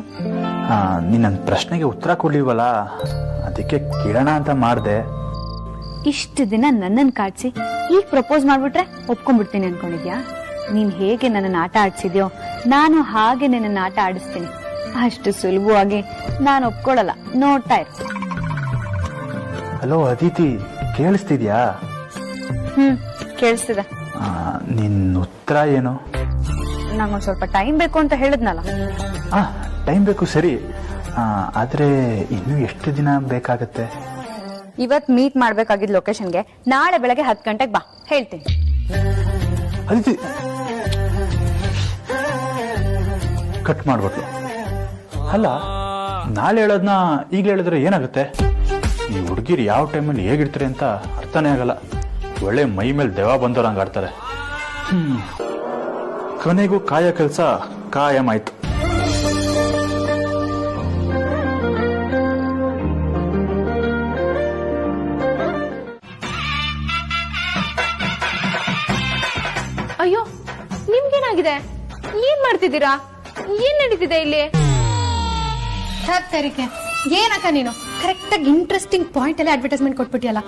ನೀನ್ ನನ್ನ ಪ್ರಶ್ನೆಗೆ ಉತ್ತರ ಕೊಡ್ಲಿವಲ್ಲ, ಅದಕ್ಕೆ ಕೇಳೋಣ ಅಂತ ಮಾಡ್ದೆ. ಇಷ್ಟು ದಿನ ನನ್ನನ್ನು ಕಾಡ್ಸಿ ಈಗ ಪ್ರಪೋಸ್ ಮಾಡ್ಬಿಟ್ರೆ ಒಪ್ಕೊಂಡ್ಬಿಡ್ತೀನಿ ಅನ್ಕೊಂಡಿದ್ಯಾ? ನೀನ್ ಹೇಗೆ ನನ್ನನ್ನು ಆಟ ಆಡ್ಸಿದ್ಯೋ ನಾನು ಹಾಗೆ ನಿನ್ನನ್ನು ಆಟ ಆಡಿಸ್ತೀನಿ. ಅಷ್ಟು ಸುಲಭವಾಗಿ ನಾನು ಒಪ್ಕೊಳ್ಳಲ್ಲ, ನೋಡ್ತಾ ಇರು. ಹಲೋ ಅದಿತಿ, ಕೇಳಿಸ್ತಿದ್ಯಾ? ಕೇಳಿಸ್ತಿದೆ. ನಿನ್ ಉತ್ತರ ಏನು? ನಂಗೊಂದ್ ಸ್ವಲ್ಪ ಟೈಮ್ ಬೇಕು ಅಂತ ಹೇಳಿದ್ನಲ್ಲ. ಟೈಮ್ ಬೇಕು ಸರಿ, ಆದ್ರೆ ಇನ್ನು ಎಷ್ಟು ದಿನ ಬೇಕಾಗತ್ತೆ? ಇವತ್ ಮೀಟ್ ಮಾಡ್ಬೇಕಾಗಿದ್ ಲೊಕೇಶನ್ಗೆ ನಾಳೆ ಬೆಳಗ್ಗೆ 10 ಗಂಟೆಗೆ ಬಾ, ಹೇಳ್ತೀನಿ. ಅದಿತಿ ಕಟ್ ಮಾಡ್ಬಿಟ್ಲು. ಅಲ್ಲ, ನಾಳೆ ಹೇಳೋದ್ನ ಈಗ ಹೇಳಿದ್ರೆ ಏನಾಗುತ್ತೆ? ಈ ಹುಡುಗಿರು ಯಾವ ಟೈಮಲ್ಲಿ ಹೇಗಿರ್ತಾರೆ ಅಂತ ಅರ್ಥನೇ ಆಗಲ್ಲ. ಒಳ್ಳೆ ಮೈ ಮೇಲೆ ದೆವ್ವ ಬಂದವ್ರಂಗ ಆಡ್ತಾರೆ. ಕೊನೆಗೂ ಕಾಯ ಕೆಲಸ ಕಾಯಮಾಯ್ತು. ಅಯ್ಯೋ, ನಿಮ್ಗೇನಾಗಿದೆ? ಏನ್ ಮಾಡ್ತಿದ್ದೀರಾ? ಏನ್ ನಡೀತಿದೆ ಇಲ್ಲಿ? ತೆರಿಗೆ ಏನಕ್ಕ ನೀನು ಕರೆಕ್ಟ್ ಆಗಿ ಇಂಟ್ರೆಸ್ಟಿಂಗ್ ಪಾಯಿಂಟ್ ಅಲ್ಲಿ ಅಡ್ವರ್ಟೈಸ್ಮೆಂಟ್ ಕೊಟ್ಬಿಟ್ಟಿಯಲ್ಲ.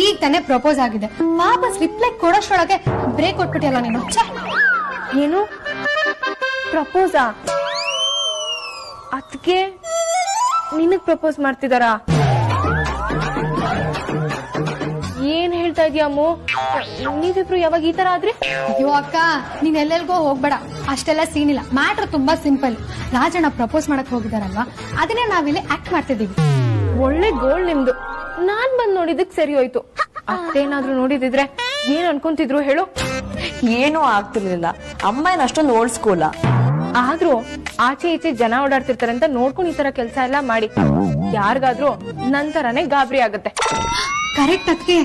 ಈಗ ತಾನೇ ಪ್ರಪೋಸ್ ಆಗಿದೆ, ವಾಪಸ್ ರಿಪ್ಲೈ ಕೊಡೋಷ್ರೊಳಗೆ ಬ್ರೇಕ್ ಕೊಟ್ಬಿಟ್ಟಿಯಲ್ಲ ನೀನು. ಏನು ಪ್ರಪೋಸಾ? ಅದಕ್ಕೆ ನಿನಗ್ ಪ್ರಪೋಸ್ ಮಾಡ್ತಿದಾರಾ? ಏನ್ ಹೇಳ್ತಾ ಇದೀಯ ಅಮ್ಮು? ನೀವಿಬ್ರು ಯಾವಾಗ ಈ ತರ ಆದ್ರಿ? ಅಯ್ಯೋ ಅಕ್ಕ, ನೀನ್ ಎಲ್ಲೆಲ್ಗೋ ಹೋಗ್ಬೇಡ, ಅಷ್ಟೆಲ್ಲ ಸೀನ್ ಇಲ್ಲ. ಮ್ಯಾಟ್ರ್ ತುಂಬಾ ಸಿಂಪಲ್. ರಾಜಣ್ಣ ಪ್ರಪೋಸ್ ಮಾಡಕ್ ಹೋಗಿದಾರಲ್ವಾ, ಅದನ್ನೇ ನಾವಿಲ್ಲಿ ಆಕ್ಟ್ ಮಾಡ್ತಿದೀವಿ. ಒಳ್ಳೆ ಗೋಲ್ ನಿಮ್ದು. ನಾನ್ ಬಂದ್ ನೋಡಿದಕ್ ಸರಿ ಹೋಯ್ತು. ಅತ್ತೇನಾದ್ರೂ ನೋಡಿದಿದ್ರೆ ಏನ್ ಅನ್ಕೊಂತಿದ್ರು ಹೇಳು? ಏನೂ ಆಗ್ತಿರ್ಲಿಲ್ಲ. ಅಮ್ಮ ಏನ್ ಅಷ್ಟೊಂದು ಓಲ್ಡ್ ಸ್ಕೂಲ. ಆದ್ರೂ ಆಚೆ ಈಚೆ ಜನ ಓಡಾಡ್ತಿರ್ತಾರೆ ಅಂತ ನೋಡ್ಕೊಂಡು ಈ ತರ ಕೆಲ್ಸ ಎಲ್ಲ ಮಾಡಿ ಯಾರಿಗಾದ್ರೂ ನಂತರನೇ ಗಾಬರಿ ಆಗುತ್ತೆ. ಕರೆಕ್ಟ್ ಅದಕ್ಕೆ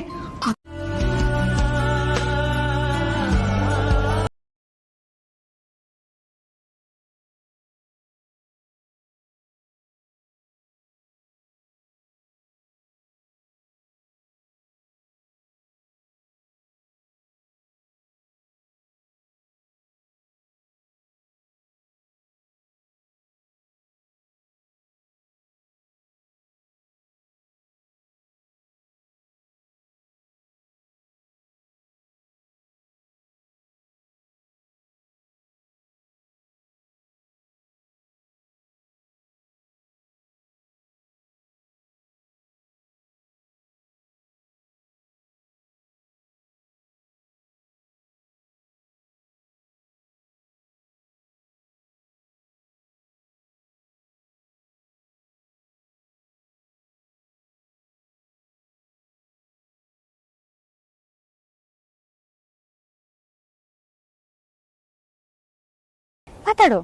ಮಾತಾಡು.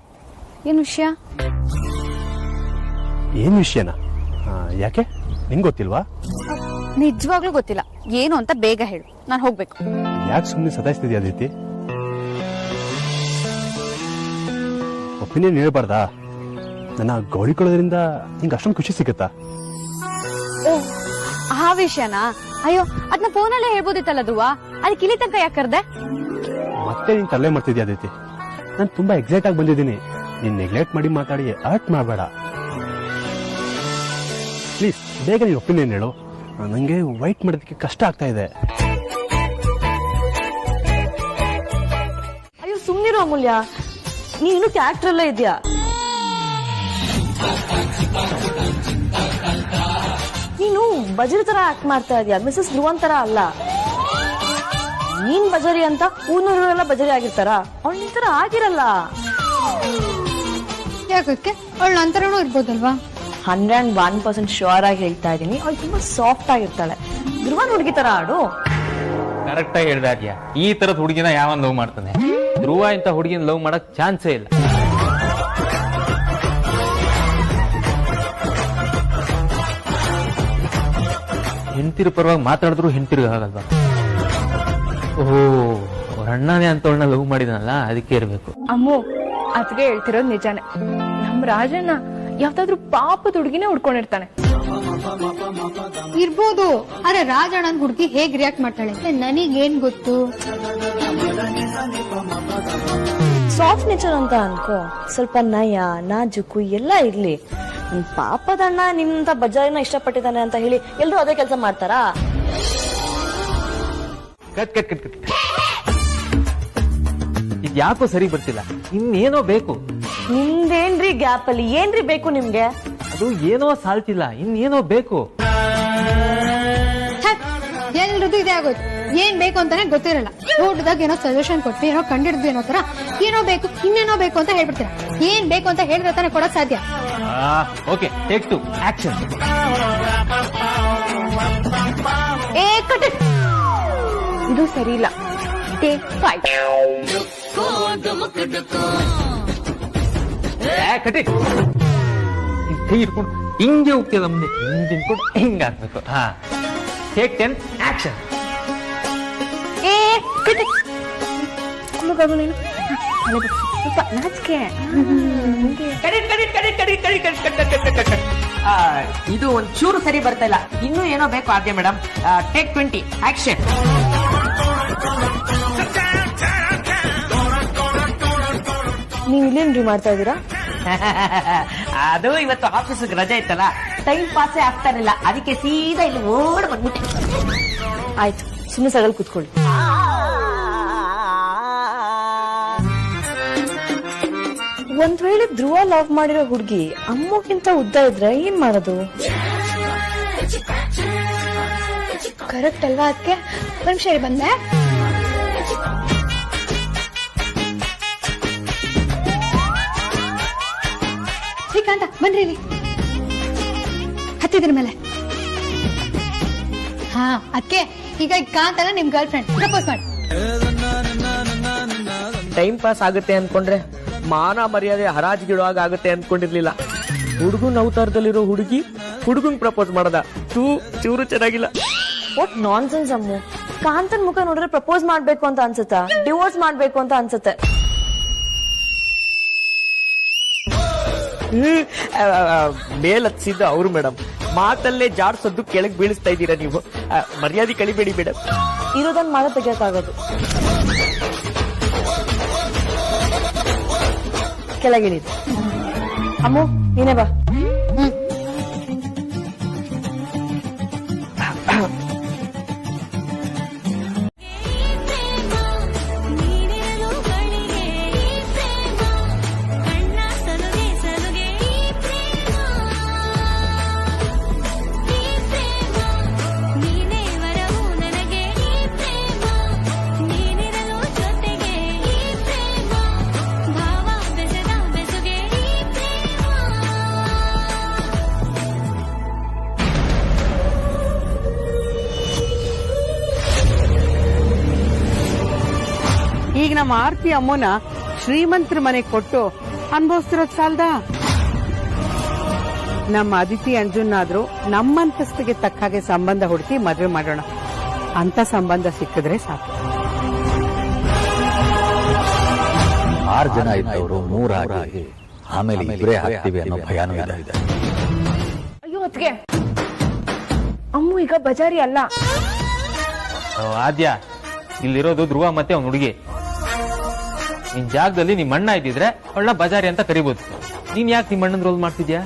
ಏನ್ ವಿಷಯ? ಏನ್ ವಿಷಯನಾ? ಯಾಕೆ ನಿಂಗೆ ಗೊತ್ತಿಲ್ವಾ? ನಿಜವಾಗ್ಲೂ ಗೊತ್ತಿಲ್ಲ. ಏನು ಅಂತ ಬೇಗ ಹೇಳು, ನಾನು ಹೋಗ್ಬೇಕು. ಯಾಕೆ ಸುಮ್ಮನೆ ಸತಾಯಿಸ್ತಿದ್ಯಾ ಅದಿತಿ? ಒಪಿನಿಯನ್ ಹೇಳ್ಬಾರ್ದಾ? ನನ್ನ ಗೌರಿಕೊಳ್ಳೋದ್ರಿಂದ ನಿಂಗೆ ಅಷ್ಟೊಂದು ಖುಷಿ ಸಿಗುತ್ತಾ? ಓ, ಆ ವಿಷಯನಾ? ಅಯ್ಯೋ, ಅದನ್ನ ಫೋನಲ್ಲೇ ಹೇಳ್ಬೋದಿತ್ತಲ್ಲ ಧ್ರುವ. ಅದಕ್ಕೆ ಇಲ್ಲಿ ತನಕ ಯಾಕೆ ಕರ್ದೆ? ಮತ್ತೆ ನೀನ್ ತಲೆ ಮಾಡ್ತಿದ್ಯಾ ಅದಿತಿ? ನಾನು ತುಂಬಾ ಎಕ್ಸೈಟ್ ಆಗಿ ಬಂದಿದ್ದೀನಿ. ನೀನ್ ನೆಗ್ಲೆಕ್ಟ್ ಮಾಡಿ ಮಾತಾಡಿ ಹರ್ಟ್ ಮಾಡಬೇಡ ಪ್ಲೀಸ್. ಬೇಗ ನೀನ್ ಒಪಿನಿಯನ್ ಹೇಳು. ನಂಗೆ ವೈಟ್ ಮಾಡೋದಕ್ಕೆ ಕಷ್ಟ ಆಗ್ತಾ ಇದೆ. ಅಯ್ಯೋ ಸುಮ್ನಿರು ಅಮೂಲ್ಯ, ನೀನು ಕ್ಯಾರೆಕ್ಟರ್ ಅಲ್ಲೇ ಇದೆಯಾ? ನೀನು ಬಜರಿ ತರ ಆಕ್ಟ್ ಮಾಡ್ತಾ ಇದೀಯ, ಮಿಸಸ್ ಧ್ರುವನ್ ತರ ಅಲ್ಲ. ನೀನ್ ಬಜರಿ ಅಂತ ಊರ್ನೂರೆಲ್ಲ ಬಜರಿ ಆಗಿರ್ತಾರ, ಅವ್ಳು ನಿನ್ ತರ ಆಗಿರಲ್ಲ. ಯಾಕಕ್ಕೆ ಅವಳು ನಂತರನೂ ಇರ್ಬೋದಲ್ವಾ? 101% ಶ್ಯೂರ್ ಆಗಿ ಹೇಳ್ತಾ ಇದೀನಿ, ಅವಳು ತುಂಬಾ ಸಾಫ್ಟ್ ಆಗಿರ್ತಾಳೆ. ಧ್ರುವನ್ ಹುಡುಗಿ ತರ ಆಡು. ಕರೆಕ್ಟ್ ಆಗಿ ಹೇಳ್ದಾದ್ಯಾ. ಈ ತರದ ಹುಡುಗಿನ ಯಾವನ್ ಲವ್ ಮಾಡ್ತಾನೆ? ಧ್ರುವ ಇಂತ ಹುಡುಗಿನ ಲವ್ ಮಾಡಕ್ ಚಾನ್ಸೇ ಇಲ್ಲ. ಹೆಂಡತಿರ ಪರವಾಗಿ ಮಾತಾಡಿದ್ರು ಹೆಂಡತಿರ್ಗ ಆಗಲ್ವಾ? ಓಹೋ, ಅವ್ರ ಅಣ್ಣನೇ ಅಂತವಳನ್ನ ಲವ್ ಮಾಡಿದನಲ್ಲ, ಅದಕ್ಕೆ ಇರ್ಬೇಕು. ಅಮ್ಮು, ಅದಕ್ಕೆ ಹೇಳ್ತಿರೋದು ನಿಜಾನೇ. ನಮ್ ರಾಜಣ್ಣ ಯಾವ್ದಾದ್ರು ಪಾಪದ ಹುಡುಗಿನೇ ಹುಡ್ಕೊಂಡಿರ್ತಾನೆ. ಇರ್ಬೋದು, ಆದ್ರೆ ರಾಜಣ್ಣನ್ ಹುಡುಗಿ ಹೇಗ್ ರಿಯಾಕ್ಟ್ ಮಾಡ್ತಾಳೆ ನನಗೇನ್ ಗೊತ್ತು? ಸಾಫ್ಟ್ ನೇಚರ್ ಅಂತ ಅನ್ಕೋ, ಸ್ವಲ್ಪ ನಯ ನಾಜುಕು ಎಲ್ಲ ಇರ್ಲಿ. ಪಾಪದಣ್ಣ ನಿಮ್ತ ಬಜಾರಿನ ಇಷ್ಟಪಟ್ಟಿದ್ದಾನೆ ಅಂತ ಹೇಳಿ ಎಲ್ರು ಅದೇ ಕೆಲಸ ಮಾಡ್ತಾರಾ? Cut cut cut cut. ಇದ್ ಯಾಕೋ ಸರಿ ಬರ್ತಿಲ್ಲ. ಇನ್ನೇನೋ ಬೇಕು. ನಿಮ್ದೇನ್ರಿ ಗ್ಯಾಪ್ ಅಲ್ಲಿ ಏನ್ರಿ ಬೇಕು ನಿಮ್ಗೆ? ಅದು ಏನೋ ಸಾಲ್ತಿಲ್ಲ, ಇನ್ನೇನೋ ಬೇಕು. ಎಲ್ರದ್ದು ಇದೇ ಆಗೋಯ್ತು. ಏನ್ ಬೇಕು ಅಂತಾನೆ ಗೊತ್ತಿರಲ್ಲ. ನೋಡಿದಾಗ ಏನೋ ಸಜೆಷನ್ ಕೊಟ್ಟು ಏನೋ ಕಂಡಿಡ್ದು ಏನೋ ತರ ಏನೋ ಬೇಕು ಇನ್ನೇನೋ ಬೇಕು ಅಂತ ಹೇಳ್ಬಿಡ್ತೀರ. ಏನ್ ಬೇಕು ಅಂತ ಹೇಳಿದ್ರೆ ತಾನೇ ಕೊಡಕ್ ಸಾಧ್ಯ. Okay, take 2 action. ಇದು ಸರಿ ಇಲ್ಲ. ಟೇಕ್ 5. ಕಟಿ ಕೈ ಇಟ್ಕೊಂಡು ಹಿಂಗೆ ಹೋಗ್ತದ ಮುಂದೆ, ಹಿಂಗೆ ತಿನ್ಕೊಂಡು ಹಿಂಗ ಹಾಕ್ಬೇಕು. ಹಾ, ಟೇಕ್ 10 ಆಕ್ಷನ್. ನೀನು ಸ್ವಲ್ಪ ನಾಚಿಕೆ. ಇದು ಒಂಚೂರು ಸರಿ ಬರ್ತಾ ಇಲ್ಲ. ಇನ್ನೂ ಏನೋ ಬೇಕು ಆದ್ಯ ಮೇಡಮ್. Take 20 action. ನೀವ್ ಇಲ್ಲೇನ್ರಿ ಮಾಡ್ತಾ ಇದೀರಾ? ಅದು ಇವತ್ತು ಆಫೀಸ್ಗೆ ರಜೆ ಇತ್ತಲ್ಲ, ಟೈಮ್ ಪಾಸೇ ಆಗ್ತಾ ಇರಲಿಲ್ಲ, ಅದಕ್ಕೆ ಸೀದಾ ಇಲ್ಲಿ ಓಡ್ ಬಂದ್ಬಿಟ್ಟೆ. ಆಯ್ತು, ಸುಮ್ಮನೆ ಸಗಲ್ ಕೂತ್ಕೊಳ್ಳಿ. ಒಂದ್ ವೇಳೆ ಧ್ರುವ ಲವ್ ಮಾಡಿರೋ ಹುಡುಗಿ ಅಮ್ಮಕ್ಕಿಂತ ಉದ್ದ ಇದ್ರೆ ಏನ್ ಮಾಡೋದು? ಕರೆಕ್ಟ್ ಅಲ್ವಾ? ಅದಕ್ಕೆ ನಿಮಿಷ ಬಂದೆ. ಶ್ರೀಕಾಂತ ಬನ್ರಿ ಇಲ್ಲಿ. ಹತ್ತಿದ್ರ ಮೇಲೆ. ಹಾ, ಅದಕ್ಕೆ ಈಗ ಕಾಂತನ ನಿಮ್ ಗರ್ಲ್ ಫ್ರೆಂಡ್ ಪ್ರಪೋಸ್ ಮಾಡಿ. ಟೈಮ್ ಪಾಸ್ ಆಗುತ್ತೆ ಅನ್ಕೊಂಡ್ರೆ ಮಾನ ಮರ್ಯಾದೆ ಹರಾಜಿಗಿಡುವಾಗ ಆಗುತ್ತೆ ಅನ್ಕೊಂಡಿರ್ಲಿಲ್ಲ. ಹುಡುಗನ್ ಅವತಾರದಲ್ಲಿರೋ ಹುಡುಗಿ ಹುಡುಗಂಗ್ ಪ್ರಪೋಸ್ ಮಾಡದ. ಚೂರು ಚೆನ್ನಾಗಿಲ್ಲ. ವಾಟ್ ನಾನ್ಸೆನ್ಸ್ ಅಮ್ಮು. ಕಾಂತನ್ ಮುಖ ನೋಡಿದ್ರೆ ಪ್ರಪೋಸ್ ಮಾಡ್ಬೇಕು ಅಂತ ಅನ್ಸುತ್ತಾ? ಡಿವೋರ್ಸ್ ಮಾಡ್ಬೇಕು ಅಂತ ಅನ್ಸುತ್ತೆ. ಮೇಲತ್ಸಿದ್ದ ಅವರು ಮೇಡಮ್, ಮಾತಲ್ಲೇ ಜಾಡ್ಸದ್ದು ಕೆಳಗ್ ಬೀಳಿಸ್ತಾ ಇದ್ದೀರಾ ನೀವು. ಮರ್ಯಾದೆ ಕಳಿಬೇಡಿ ಮೇಡಮ್. ಇರೋದನ್ನ ಮಾತ್ರ ತೆಗಿಯಕ್ಕಾಗೋದು. ಕೆಳಗಿಳಿದು. ಅಮ್ಮು ನೀನೇ ಬಾ. ಈಗ ನಮ್ಮ ಆರ್ತಿ ಅಮ್ಮನ ಶ್ರೀಮಂತರ ಮನೆಗೆ ಕೊಟ್ಟು ಅನ್ಭವಿಸ್ತಿರೋದ್ ಸಾಲ್ದ? ನಮ್ಮ ಅದಿತಿ ಅಂಜುನಾದ್ರೂ ನಮ್ಮಂತಸ್ತಿಗೆ ತಕ್ಕ ಹಾಗೆ ಸಂಬಂಧ ಹುಡುಕಿ ಮದುವೆ ಮಾಡೋಣ. ಅಂತ ಸಂಬಂಧ ಸಿಕ್ಕಿದ್ರೆ ಸಾಕು. 6 ಜನ ಇದ್ದವರು 3 ಆಗಿ ಆಮೇಲೆ ಇಬ್ಬರೇ ಆಗ್ತೀವಿ ಅನ್ನೋ ಭಯಾನೂ ಇದೆ. ಅಯ್ಯೋ ಅತ್ಗೆ, ಅಮ್ಮು ಈಗ ಬಜಾರಿ ಅಲ್ಲ. ಆದ್ಯ, ಇಲ್ಲಿರೋದು ಧ್ರುವ ಮತ್ತೆ ಅವ್ನ ಹುಡುಗಿ. ನಿನ್ ಜಾಗದಲ್ಲಿ ನಿಮ್ ಅಣ್ಣ ಇದ್ದಿದ್ರೆ ಅವಳನ್ನ ಬಜಾರಿ ಅಂತ ಕರಿಬಹುದು. ನೀನ್ ಯಾಕೆ ನಿಮ್ಮ ಅಣ್ಣನ ರೋಲ್ ಮಾಡ್ತಿದ್ಯಾ?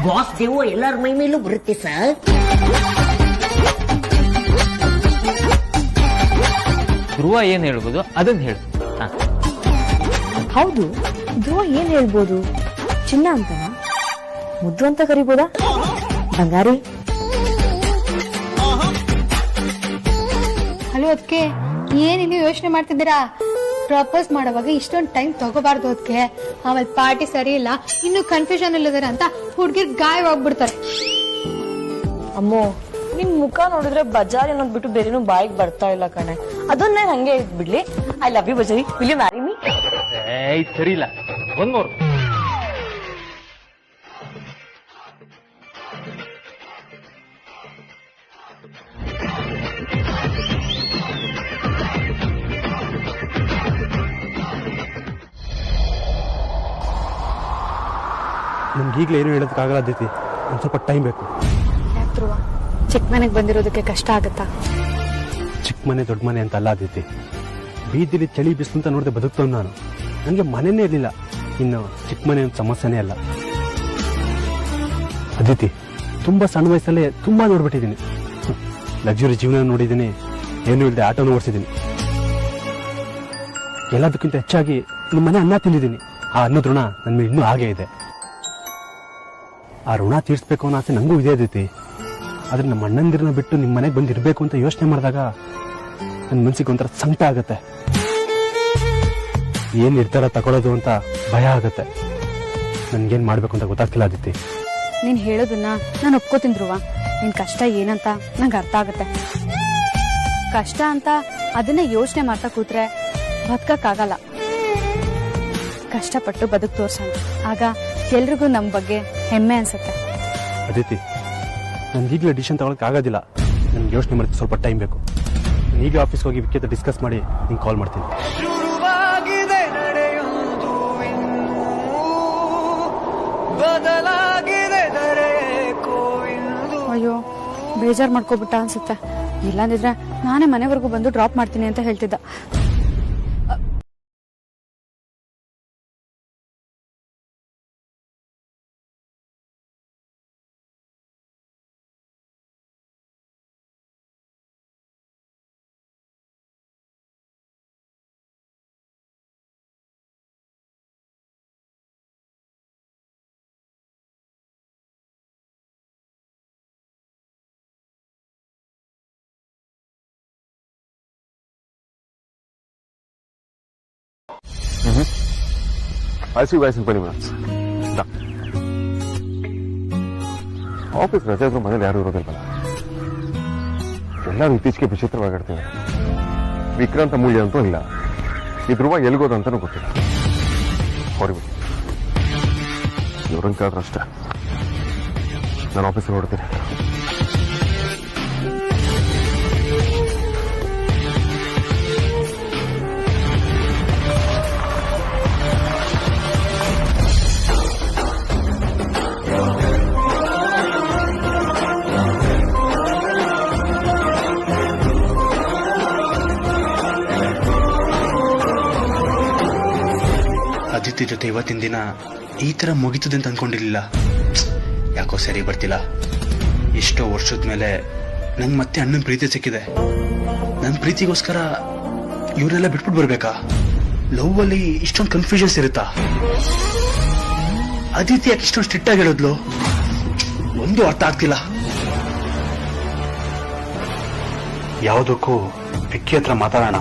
ಬಾಸ್ ದೇವು ಎಲ್ಲರ ಮೈ ಮೇಲೂ ಬರುತ್ತೆ ಸರ್. ಧ್ರುವ ಏನ್ ಹೇಳ್ಬೋದು ಅದನ್ನ ಹೇಳು. ಹೌದು, ಧ್ರುವ ಏನ್ ಹೇಳ್ಬೋದು? ಚಿನ್ನ ಅಂತನಾ? ಮುದ್ದು ಅಂತ ಕರಿಬೋದಾ? ಬಂಗಾರಿ? ಹಲೋ ಅದಕ್ಕೆ, ಏನಿಲ್ಲ ಯೋಚನೆ ಮಾಡ್ತಿದ್ದೀರಾ? ಪ್ರಪೋಸ್ ಮಾಡುವಾಗ ಇಷ್ಟೊಂದು ಟೈಮ್ ತಗೋಬಾರ್ದು ಅದಕ್ಕೆ. ಆಮೇಲೆ ಪಾರ್ಟಿ ಸರಿ ಇಲ್ಲ, ಇನ್ನು ಕನ್ಫ್ಯೂಷನ್ ಇಲ್ಲದಾರೆ ಅಂತ ಹುಡ್ಗಿರ್ ಗಾಯವಾಗ್ಬಿಡ್ತಾರೆ. ಅಮ್ಮೋ, ನಿನ್ ಮುಖ ನೋಡಿದ್ರೆ ಬಜಾರಿ ಅನ್ನೋದ್ ಬಿಟ್ಟು ಬೇರೆನೂ ಬಾಯಿಗೆ ಬರ್ತಾ ಇಲ್ಲ ಕಣೆ. ಅದನ್ನೇ ಹಂಗೆ ಬಿಡ್ಲಿ. ಐ ಲವ್ ಯು ಬಜಾರಿ, ವಿಲ್ ಯು ಮ್ಯಾರಿ ಮೀ? ಸರಿ ಇಲ್ಲ, ಒಂದ್ ಮೂರು. ನಮ್ಗೀಗ್ಲೇ ಏನು ಹೇಳೋದಕ್ಕಾಗಲ್ಲ ಅದಿತಿ. ಒಂದ್ ಸ್ವಲ್ಪ ಟೈಮ್ ಬೇಕು. ಯಾಕೆ ಧ್ರುವ, ಚಿಕ್ಕ ಮನೆಗೆ ಬಂದಿರೋದಕ್ಕೆ ಕಷ್ಟ ಆಗುತ್ತಾ? ಚಿಕ್ಕ ಮನೆ ದೊಡ್ಡ ಮನೆ ಅಂತ ಅಲ್ಲ ಅದಿತಿ. ಬೀದಿಲಿ ಚಳಿ ಬಿಸಿಲು ಅಂತ ನೋಡಿದೆ ಬದುಕ್ತವ್ ನಾನು. ನನಗೆ ಮನೆನೇ ಇರಲಿಲ್ಲ, ಇನ್ನು ಚಿಕ್ಕ ಮನೆ ಒಂದು ಸಮಸ್ಯೆನೇ ಅಲ್ಲ. ಅದಿತಿ, ತುಂಬಾ ಸಣ್ಣ ವಯಸ್ಸಲ್ಲೇ ತುಂಬಾ ನೋಡ್ಬಿಟ್ಟಿದ್ದೀನಿ. ಲಕ್ಸುರಿ ಜೀವನ ನೋಡಿದ್ದೀನಿ, ಏನು ಇಲ್ಲದೆ ಆಟೋನು ಓಡಿಸಿದ್ದೀನಿ. ಎಲ್ಲದಕ್ಕಿಂತ ಹೆಚ್ಚಾಗಿ ನಿಮ್ಮ ಮನೆ ಅನ್ನ ತಿಂದಿದ್ದೀನಿ. ಆ ಅನ್ನದ ಋಣ ನನ್ನ ಮೇಲೆ ಇನ್ನೂ ಹಾಗೆ ಇದೆ. ಆ ಋಣ ತೀರಿಸಬೇಕು ಅನ್ನೋ ಆಸೆ ನನಗೂ ಇದೆ ಅದಿತಿ. ಆದ್ರೆ ನಮ್ಮ ಅಣ್ಣಂದಿರನ್ನ ಬಿಟ್ಟು ನಿಮ್ಮ ಮನೆಗೆ ಬಂದಿರಬೇಕು ಅಂತ ಯೋಚನೆ ಮಾಡಿದಾಗ ನನ್ನ ಮನಸ್ಸಿಗೆ ಒಂಥರ ಸಂಕಟ ಆಗತ್ತೆ. ಏನ್ ನಿರ್ಧಾರ ತಗೊಳ್ಳೋದು ಅಂತ ಭಯ ಆಗತ್ತೆ. ನನ್ಗೇನ್ ಮಾಡ್ಬೇಕು ಅಂತ ಗೊತ್ತಾಗ್ತಿಲ್ಲ ಅದಿತಿ. ನೀನ್ ಹೇಳೋದನ್ನ ನಾನು ಒಪ್ಕೋತೀನಿ ಧ್ರುವ. ನಿನ್ ಕಷ್ಟ ಏನಂತ ನಂಗೆ ಅರ್ಥ ಆಗತ್ತೆ. ಕಷ್ಟ ಅಂತ ಅದನ್ನೇ ಯೋಚನೆ ಮಾಡ್ತಾ ಕೂತ್ರೆ ಬದುಕಕ್ಕಾಗಲ್ಲ. ಕಷ್ಟಪಟ್ಟು ಬದುಕು ತೋರ್ಸೋಣ, ಆಗ ಎಲ್ರಿಗೂ ನಮ್ ಬಗ್ಗೆ ಹೆಮ್ಮೆ ಅನ್ಸುತ್ತೆ. ಅದಿತಿ, ನನ್ಗೀಗ್ಲೇ ಡಿಸಿಷನ್ ತಗೊಳಕ್ ಆಗೋದಿಲ್ಲ. ನನ್ಗೆ ಯೋಚನೆ ಮಾಡಿ ಸ್ವಲ್ಪ ಟೈಮ್ ಬೇಕು. ಈಗ ಆಫೀಸ್ಗೆ ಹೋಗಿ ವಿಕ್ಕಿ ಹತ್ರ ಡಿಸ್ಕಸ್ ಮಾಡಿ ನಿಂಗೆ ಕಾಲ್ ಮಾಡ್ತೀನಿ. ಅಯ್ಯೋ, ಬೇಜಾರ್ ಮಾಡ್ಕೋಬಿಟ್ಟ ಅನ್ಸುತ್ತೆ. ಇಲ್ಲಾಂದಿದ್ರೆ ನಾನೇ ಮನೆವರೆಗೂ ಬಂದು ಡ್ರಾಪ್ ಮಾಡ್ತೀನಿ ಅಂತ ಹೇಳ್ತಿದ್ದ. ಬನ್ನಿ ಮೇಡಮ್. ಆಫೀಸ್ ರಜೆ ಇದ್ರು ಮನೇಲಿ ಯಾರು ಇರೋದಿಲ್ವಲ್ಲ. ಎಲ್ಲರೂ ಇತ್ತೀಚೆಗೆ ವಿಚಿತ್ರವಾಗಿರ್ತೀವಿ. ವಿಕ್ರಾಂತ ಮೂಲ್ಯ ಅಂತೂ ಇಲ್ಲ, ಈ ಧ್ರುವ ಎಲ್ಗೋದು ಅಂತಾನೂ ಗೊತ್ತಿಲ್ಲ. ಹೊಡಿಬಿಟ್ಟು ಇವ್ರನ್ನ ಕೇಳಿದ್ರೆ ಅಷ್ಟೇ. ನಾನು ಆಫೀಸಿಗೆ ಹೊಡ್ತೀನಿ. ಅದಿತಿ ಜೊತೆ ಇವತ್ತಿನ ದಿನ ಈ ತರ ಮುಗಿತದೆ ಅಂತ ಅನ್ಕೊಂಡಿರ್ಲಿಲ್ಲ. ಯಾಕೋ ಸರಿ ಬರ್ತಿಲ್ಲ. ಎಷ್ಟೋ ವರ್ಷದ ಮೇಲೆ ನಂಗೆ ಮತ್ತೆ ಅಣ್ಣನ ಪ್ರೀತಿ ಸಿಕ್ಕಿದೆ. ನನ್ನ ಪ್ರೀತಿಗೋಸ್ಕರ ಇವರೆಲ್ಲ ಬಿಟ್ಬಿಟ್ಟು ಬರ್ಬೇಕಾ? ಲವ್ ಅಲ್ಲಿ ಇಷ್ಟೊಂದು ಕನ್ಫ್ಯೂಷನ್ಸ್ ಇರುತ್ತಾ? ಅದಿತಿ ಯಾಕೆ ಇಷ್ಟೊಂದು ಸ್ಟ್ರಿಕ್ಟ್ ಆಗಿರೋದ್ಲು? ಒಂದು ಅರ್ಥ ಆಗ್ತಿಲ್ಲ. ಯಾವುದಕ್ಕೂ ವಿಕ್ಕಿ ಹತ್ರ ಮಾತಾಡೋಣ.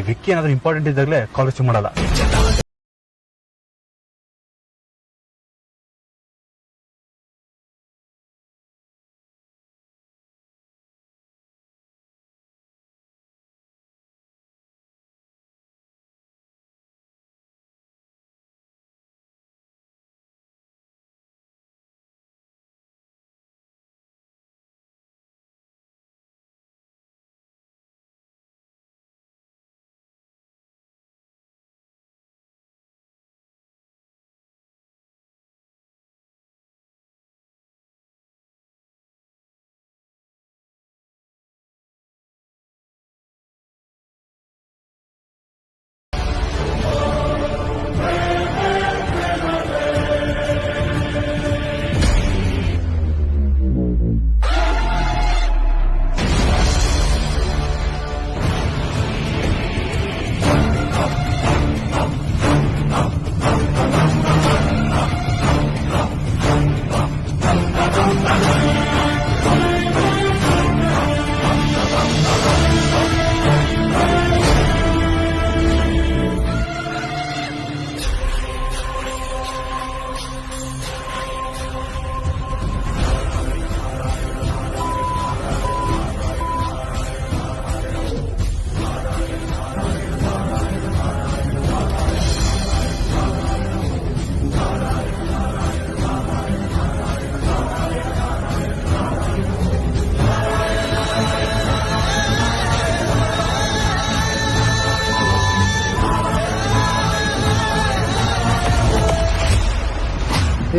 ಈ ವಿಕ್ಕಿ ಏನಾದ್ರೂ ಇಂಪಾರ್ಟೆಂಟ್ ಇದ್ದಾಗಲೇ ಕಾಲ್ ರಿಸೀವ್ ಮಾಡಲ್ಲ.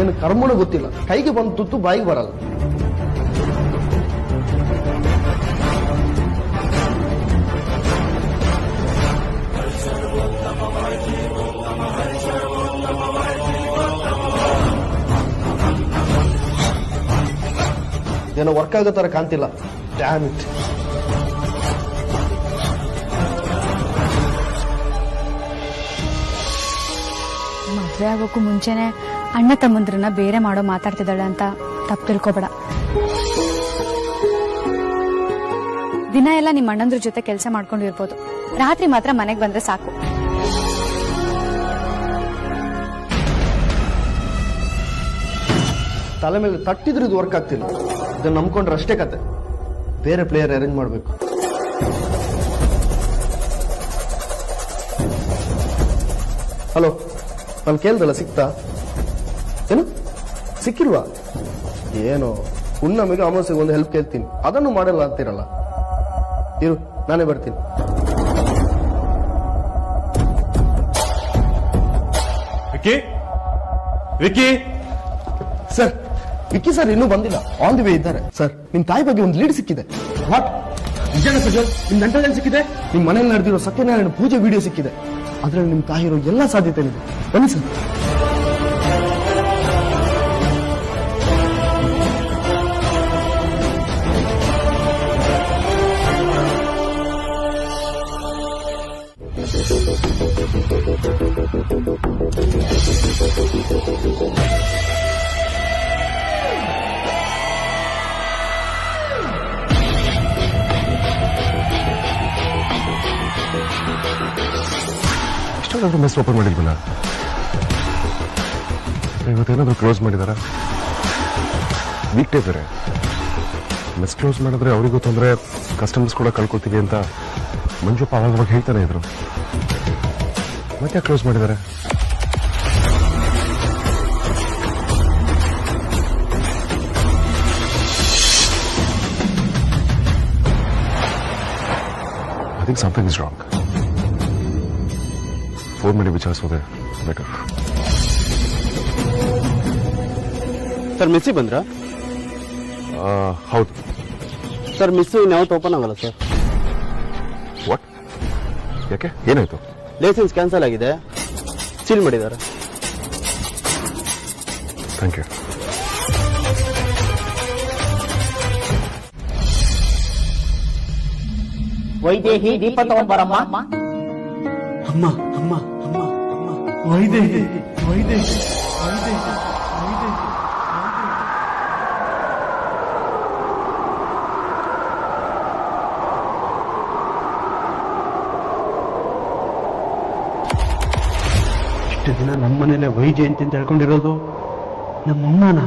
ಏನು ಕರ್ಮನೂ ಗೊತ್ತಿಲ್ಲ, ಕೈಗೆ ಬಂದು ತುತ್ತು ಬಾಯಿಗೆ ಬರಲ್ಲ. ಏನೋ ವರ್ಕ್ ಆಗೋ ತರ ಕಾಣ್ತಿಲ್ಲ. Damn it. ಮದ್ವೆ ಆಗೋಕ್ಕೂ ಮುಂಚೆನೆ ಅಣ್ಣ ತಮ್ಮಂದ್ರನ್ನ ಬೇರೆ ಮಾಡೋ ಮಾತಾಡ್ತಿದ್ದಾಳೆ ಅಂತ ತಪ್ಪು ತಿಳ್ಕೊಬೇಡ. ದಿನ ಎಲ್ಲ ನಿಮ್ಮ ಅಣ್ಣಂದ್ರ ಜೊತೆ ಕೆಲಸ ಮಾಡ್ಕೊಂಡಿರ್ಬೋದು, ರಾತ್ರಿ ಮಾತ್ರ ಮನೆಗೆ ಬಂದ್ರೆ ಸಾಕು. ತಲೆ ಮೇಲೆ ತಟ್ಟಿದ್ರು ಇದು ವರ್ಕ್ ಆಗ್ತಿಲ್ಲ. ಇದನ್ನ ನಂಬ್ಕೊಂಡ್ರೆ ಅಷ್ಟೇ ಕತೆ. ಬೇರೆ ಪ್ಲೇಯರ್ ಅರೇಂಜ್ ಮಾಡಬೇಕು. ಹಲೋ, ನಾನು ಕೇಳ್ದಲ್ಲ ಸಿಕ್ತಾ? ಏನು ಸಿಕ್ಕಿಲ್ವಾ? ಏನೋ ಹುಣ್ಣಿಮೆಗೆ ಅಮಾವಾಸ್ಯೆಗೆ ಒಂದು ಹೆಲ್ಪ್ ಕೇಳ್ತೀನಿ, ಅದನ್ನು ಮಾಡಲ್ಲ ಅಂತೀರಲ್ಲ. ಇರು, ನಾನೇ ಬರ್ತೀನಿ. ವಿಕ್ಕಿ ವಿಕ್ಕಿ ಸರ್, ವಿಕ್ಕಿ ಸರ್ ಇನ್ನೂ ಬಂದಿಲ್ಲ, ಆನ್ ದಿ ವೇ ಇದ್ದಾರೆ. ಸರ್, ನಿಮ್ ತಾಯಿ ಬಗ್ಗೆ ಒಂದು ಲೀಡ್ ಸಿಕ್ಕಿದೆ. ವಾಟ್? ನಿಜಾನ ಸರ್? ನಿಮ್ ಗಂಟೆಯಲ್ಲಿ ಸಿಕ್ಕಿದೆ? ನಿಮ್ ಮನೇಲಿ ನಡೆದಿರೋ ಸತ್ಯನಾರಾಯಣ ಪೂಜೆ ವಿಡಿಯೋ ಸಿಕ್ಕಿದೆ. ಅದ್ರಲ್ಲಿ ನಿಮ್ ತಾಯಿ ಇರೋ ಎಲ್ಲಾ ಸಾಧ್ಯತೆ ಇದೆ. ಬನ್ನಿ ಸರ್. ಎಷ್ಟೊಂದಾದ್ರೂ ಮೆಸ್ ಓಪನ್ ಮಾಡಿದ್ವಲ್ಲ, ಇವತ್ತೇನಾದ್ರೂ ಕ್ಲೋಸ್ ಮಾಡಿದಾರ? ವೀಕ್ ಡೇ ಬೇರೆ, ಮೆಸ್ ಕ್ಲೋಸ್ ಮಾಡಿದ್ರೆ ಅವರಿಗೂ ತೊಂದರೆ, ಕಸ್ಟಮರ್ಸ್ ಕೂಡ ಕಳ್ಕೊತೀವಿ ಅಂತ ಮಂಜುಪ್ಪ ಅವಾಗ ಹೇಳ್ತಾನೆ ಇದ್ರು. ಮತ್ತೆ ಕ್ಲೋಸ್ ಮಾಡಿದ್ದಾರೆ? I think something is wrong. Phone ಮಾಡಿ ವಿಚಾರಿಸೋದೆ ಬೆಟರ್. ಸರ್, ಮಿಸ್ಸಿ ಬಂದ್ರಾ? ಹೌದು ಸರ್, ಮಿಸ್ಸು ಇನ್ಯಾವತ್ತು ಓಪನ್ ಆಗಲ್ಲ ಸರ್. ವಾಟ್? ಯಾಕೆ, ಏನಾಯ್ತು? ಲೈಸೆನ್ಸ್ ಕ್ಯಾನ್ಸಲ್ ಆಗಿದೆ, ಸೀಲ್ ಮಾಡಿದ್ದಾರೆ. Thank you. ವೈದೇಹಿ ದೀಪ ತಗೊಂಡ್ಬರಮ್ಮ. ಅಮ್ಮ ಅಮ್ಮ ಅಮ್ಮ ಅಮ್ಮ, ವೈದೇಹಿ ವೈದೇಹಿ ವೈದೇಹಿ ವೈದೇಹಿ. ಇಷ್ಟು ದಿನ ನಮ್ಮನೇಲೆ ವೈಜಯಂತಿ ಅಂತ ಹೇಳ್ಕೊಂಡಿರೋದು ನಮ್ಮಮ್ಮನ.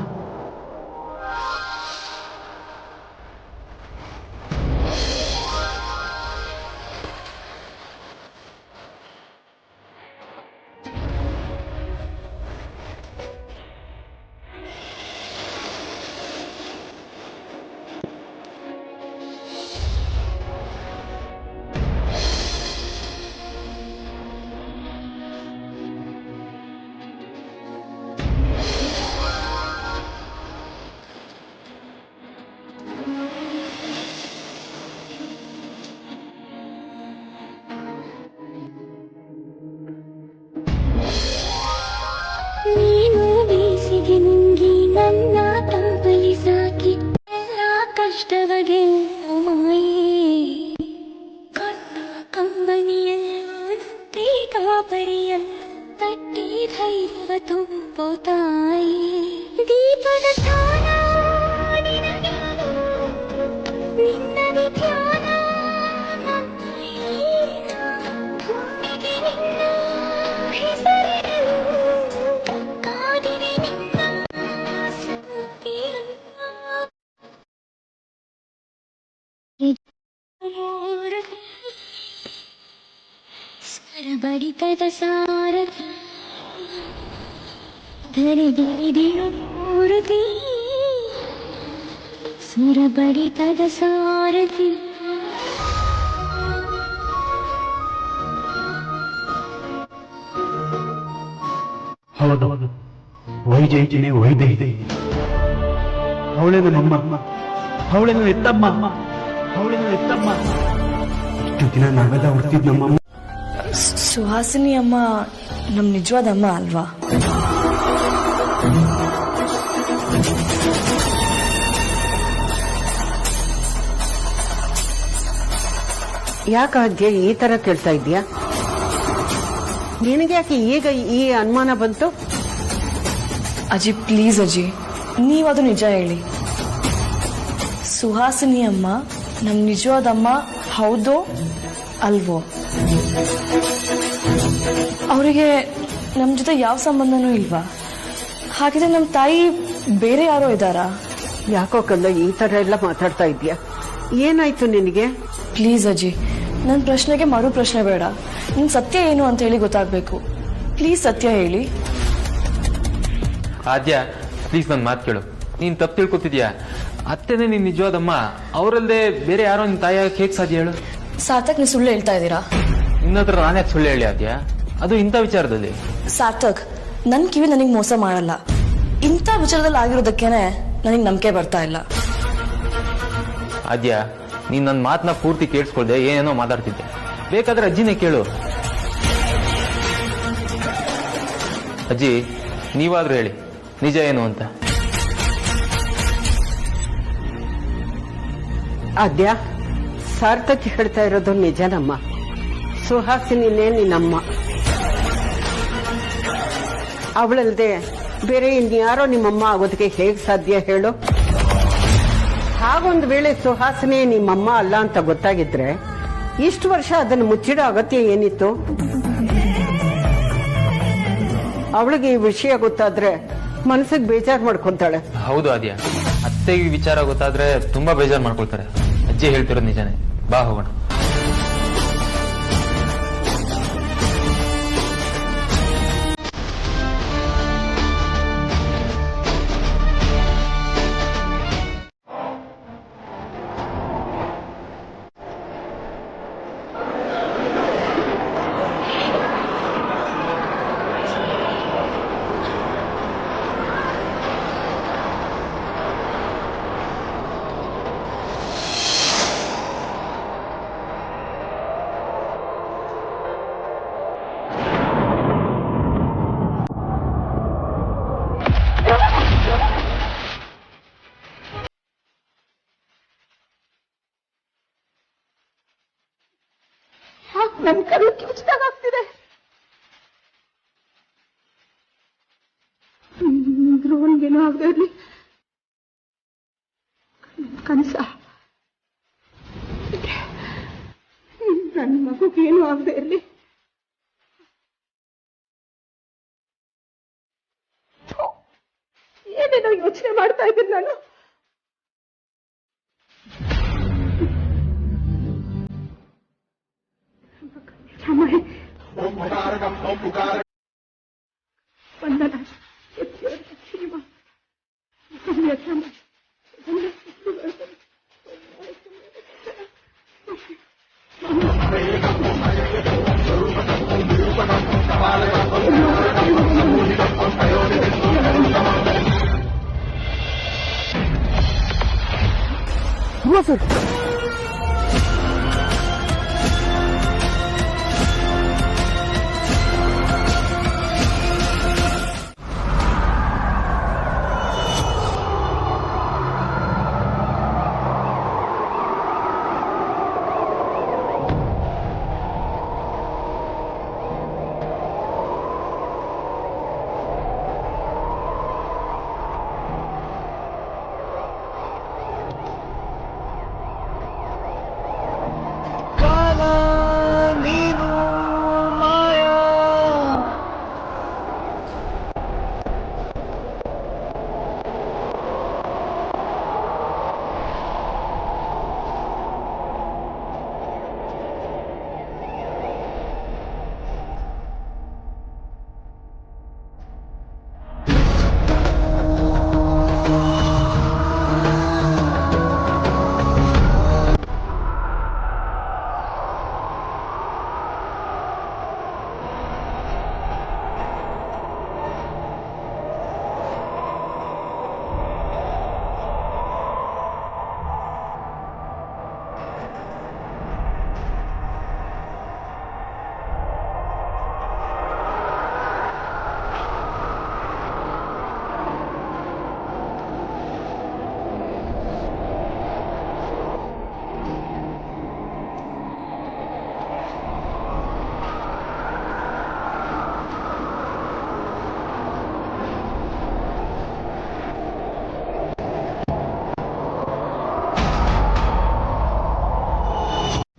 ನೀನು ಬೇಸಿಗೆ ನುಂಗಿ ನನ್ನ ತಂಪಲಿ ಸಾಕಿ ಎಲ್ಲ ಕಷ್ಟವಗೆ ಮಾಯೇ ಕಂಬನಿಯಲ್ಲಿ ಕಾಪರಿಯಲ್ಲ ತಟ್ಟಿ ಧೈರ್ಯವ ತುಂಬೋ ತಾಯಿ ದೀಪದ ಸ್ಥಾನ ನಿನ್ನ ಧ್ಯಾನ ಬಡಿತದ ಸಾರಥಿ ಧರಿದಿರಿದಿರುತ್ತಿ ಸುರ ಬಡಿತದ ಸಾರಥಿ ಹೌದು, ವೈಜಯಂತಿನೇ ವೈದ್ಯ. ಅವಳೇನು ನಮ್ಮಮ್ಮ, ಅವಳೇನು ಎತ್ತಮ್ಮ, ಅವಳೇನು ಎತ್ತಮ್ಮ. ಇಷ್ಟು ದಿನ ನಾವೆಲ್ಲ ಹುಡ್ತಿದ್ ನಮ್ಮಮ್ಮ. ಸುಹಾಸಿನಿ ಅಮ್ಮ ನಮ್ ನಿಜವಾದ ಅಮ್ಮ ಅಲ್ವಾ? ಯಾಕೆ ಈ ತರ ಕೇಳ್ತಾ ಇದ್ಯಾ? ನಿನಗೆ ಯಾಕೆ ಈಗ ಈ ಅನುಮಾನ ಬಂತು? ಅಜ್ಜಿ ಪ್ಲೀಸ್ ಅಜ್ಜಿ, ನೀವದು ನಿಜ ಹೇಳಿ. ಸುಹಾಸಿನಿ ಅಮ್ಮ ನಮ್ ನಿಜವಾದ ಅಮ್ಮ ಹೌದೋ ಅಲ್ವೋ? ಅವರಿಗೆ ನಮ್ ಜೊತೆ ಯಾವ ಸಂಬಂಧನೂ ಇಲ್ವಾ? ಹಾಗಿದ್ರೆ ನಮ್ ತಾಯಿ ಬೇರೆ ಯಾರೋ ಇದ್ದಾರಾ? ಯಾಕೋ ಕಲ್ಲ ಈ ತರ ಎಲ್ಲ ಮಾತಾಡ್ತಾ ಇದ್ಯಾ? ಏನಾಯ್ತು ನಿನಗೆ? ಪ್ಲೀಸ್ ಅಜ್ಜಿ, ನನ್ನ ಪ್ರಶ್ನೆಗೆ ಮರು ಪ್ರಶ್ನೆ ಬೇಡ. ನಿಮ್ ಸತ್ಯ ಏನು ಅಂತ ಹೇಳಿ ಗೊತ್ತಾಗ್ಬೇಕು. ಪ್ಲೀಸ್ ಸತ್ಯ ಹೇಳಿ. ಆದ್ಯ, ಪ್ಲೀಸ್ ನನ್ ಮಾತು ಕೇಳು. ನೀನ್ ತಪ್ಪು ತಿಳ್ಕೊತಿದ್ಯಾ? ಅತ್ತೆನೇ ನಿನ್ ನಿಜವಾದಮ್ಮ, ಅವರಲ್ಲದೆ ಬೇರೆ ಯಾರೋ ನಿನ್ ತಾಯಿ ಹೇಗ್ ಸಾಧ್ಯ ಹೇಳು? ಸಾರ್ಥಕ್, ನೀವು ಸುಳ್ಳು ಹೇಳ್ತಾ ಇದ್ದೀರಾ. ನಿನ್ನ ಹತ್ರ ನಾನೇ ಸುಳ್ಳು ಹೇಳಿ ಆದ್ಯ? ಅದು ಇಂಥ ವಿಚಾರದಲ್ಲಿ. ಸಾರ್ಥಕ್, ನನ್ ಕಿವಿ ನನಗ್ ಮೋಸ ಮಾಡಲ್ಲ. ಇಂಥ ವಿಚಾರದಲ್ಲಿ ಆಗಿರೋದಕ್ಕೇನೆ ನನಗ್ ನಂಬಿಕೆ ಬರ್ತಾ ಇಲ್ಲ. ಆದ್ಯ, ನೀನ್ ನನ್ನ ಮಾತನ್ನ ಪೂರ್ತಿ ಕೇಳಿಸ್ಕೊಳ್ದೆ ಏನೇನೋ ಮಾತಾಡ್ತಿದ್ದೆ. ಬೇಕಾದ್ರೆ ಅಜ್ಜಿನೇ ಕೇಳು. ಅಜ್ಜಿ, ನೀವಾದ್ರೂ ಹೇಳಿ ನಿಜ ಏನು ಅಂತ. ಆದ್ಯ, ಸಾರ್ಥಕ್ ಹೇಳ್ತಾ ಇರೋದು ನಿಜನಮ್ಮ. ಸುಹಾಸಿನಿನೇ ನಿನ್ನಮ್ಮ. ಅವಳಲ್ದೆ ಬೇರೆ ಇನ್ಯಾರೋ ನಿಮ್ಮಮ್ಮ ಆಗೋದಕ್ಕೆ ಹೇಗ್ ಸಾಧ್ಯ ಹೇಳು? ಹಾಗೊಂದು ವೇಳೆ ಸುಹಾಸಿನಿ ನಿಮ್ಮಮ್ಮ ಅಲ್ಲ ಅಂತ ಗೊತ್ತಾಗಿದ್ರೆ ಇಷ್ಟು ವರ್ಷ ಅದನ್ನು ಮುಚ್ಚಿಡೋ ಅಗತ್ಯ ಏನಿತ್ತು? ಅವಳಿಗೆ ಈ ವಿಷಯ ಗೊತ್ತಾದ್ರೆ ಮನಸ್ಸಿಗೆ ಬೇಜಾರು ಮಾಡ್ಕೊಂತಾಳೆ. ಹೌದು ಆದ್ಯ, ಅತ್ತೆಗೆ ವಿಚಾರ ಗೊತ್ತಾದ್ರೆ ತುಂಬಾ ಬೇಜಾರು ಮಾಡ್ಕೊಳ್ತಾರೆ. ಅಜ್ಜಿ ಹೇಳ್ತಿರೋದು ನಿಜಾನೇ. ಬಾ ಹೋಗೋಣ. ನನ್ ಕರು ಕಿಚ್ಚಾಗ್ತಿದೆ. ಧ್ರುವನ್ಗೇನೋ ಆಗದೆ ಇರ್ಲಿ. ಕನಸ ನನ್ನ ಮಗುಗೇನೂ ಆಗದೆ ಇರ್ಲಿ. ಯೋಚನೆ ಮಾಡ್ತಾ ಇದ್ದೀನಿ ನಾನು. ಸರ್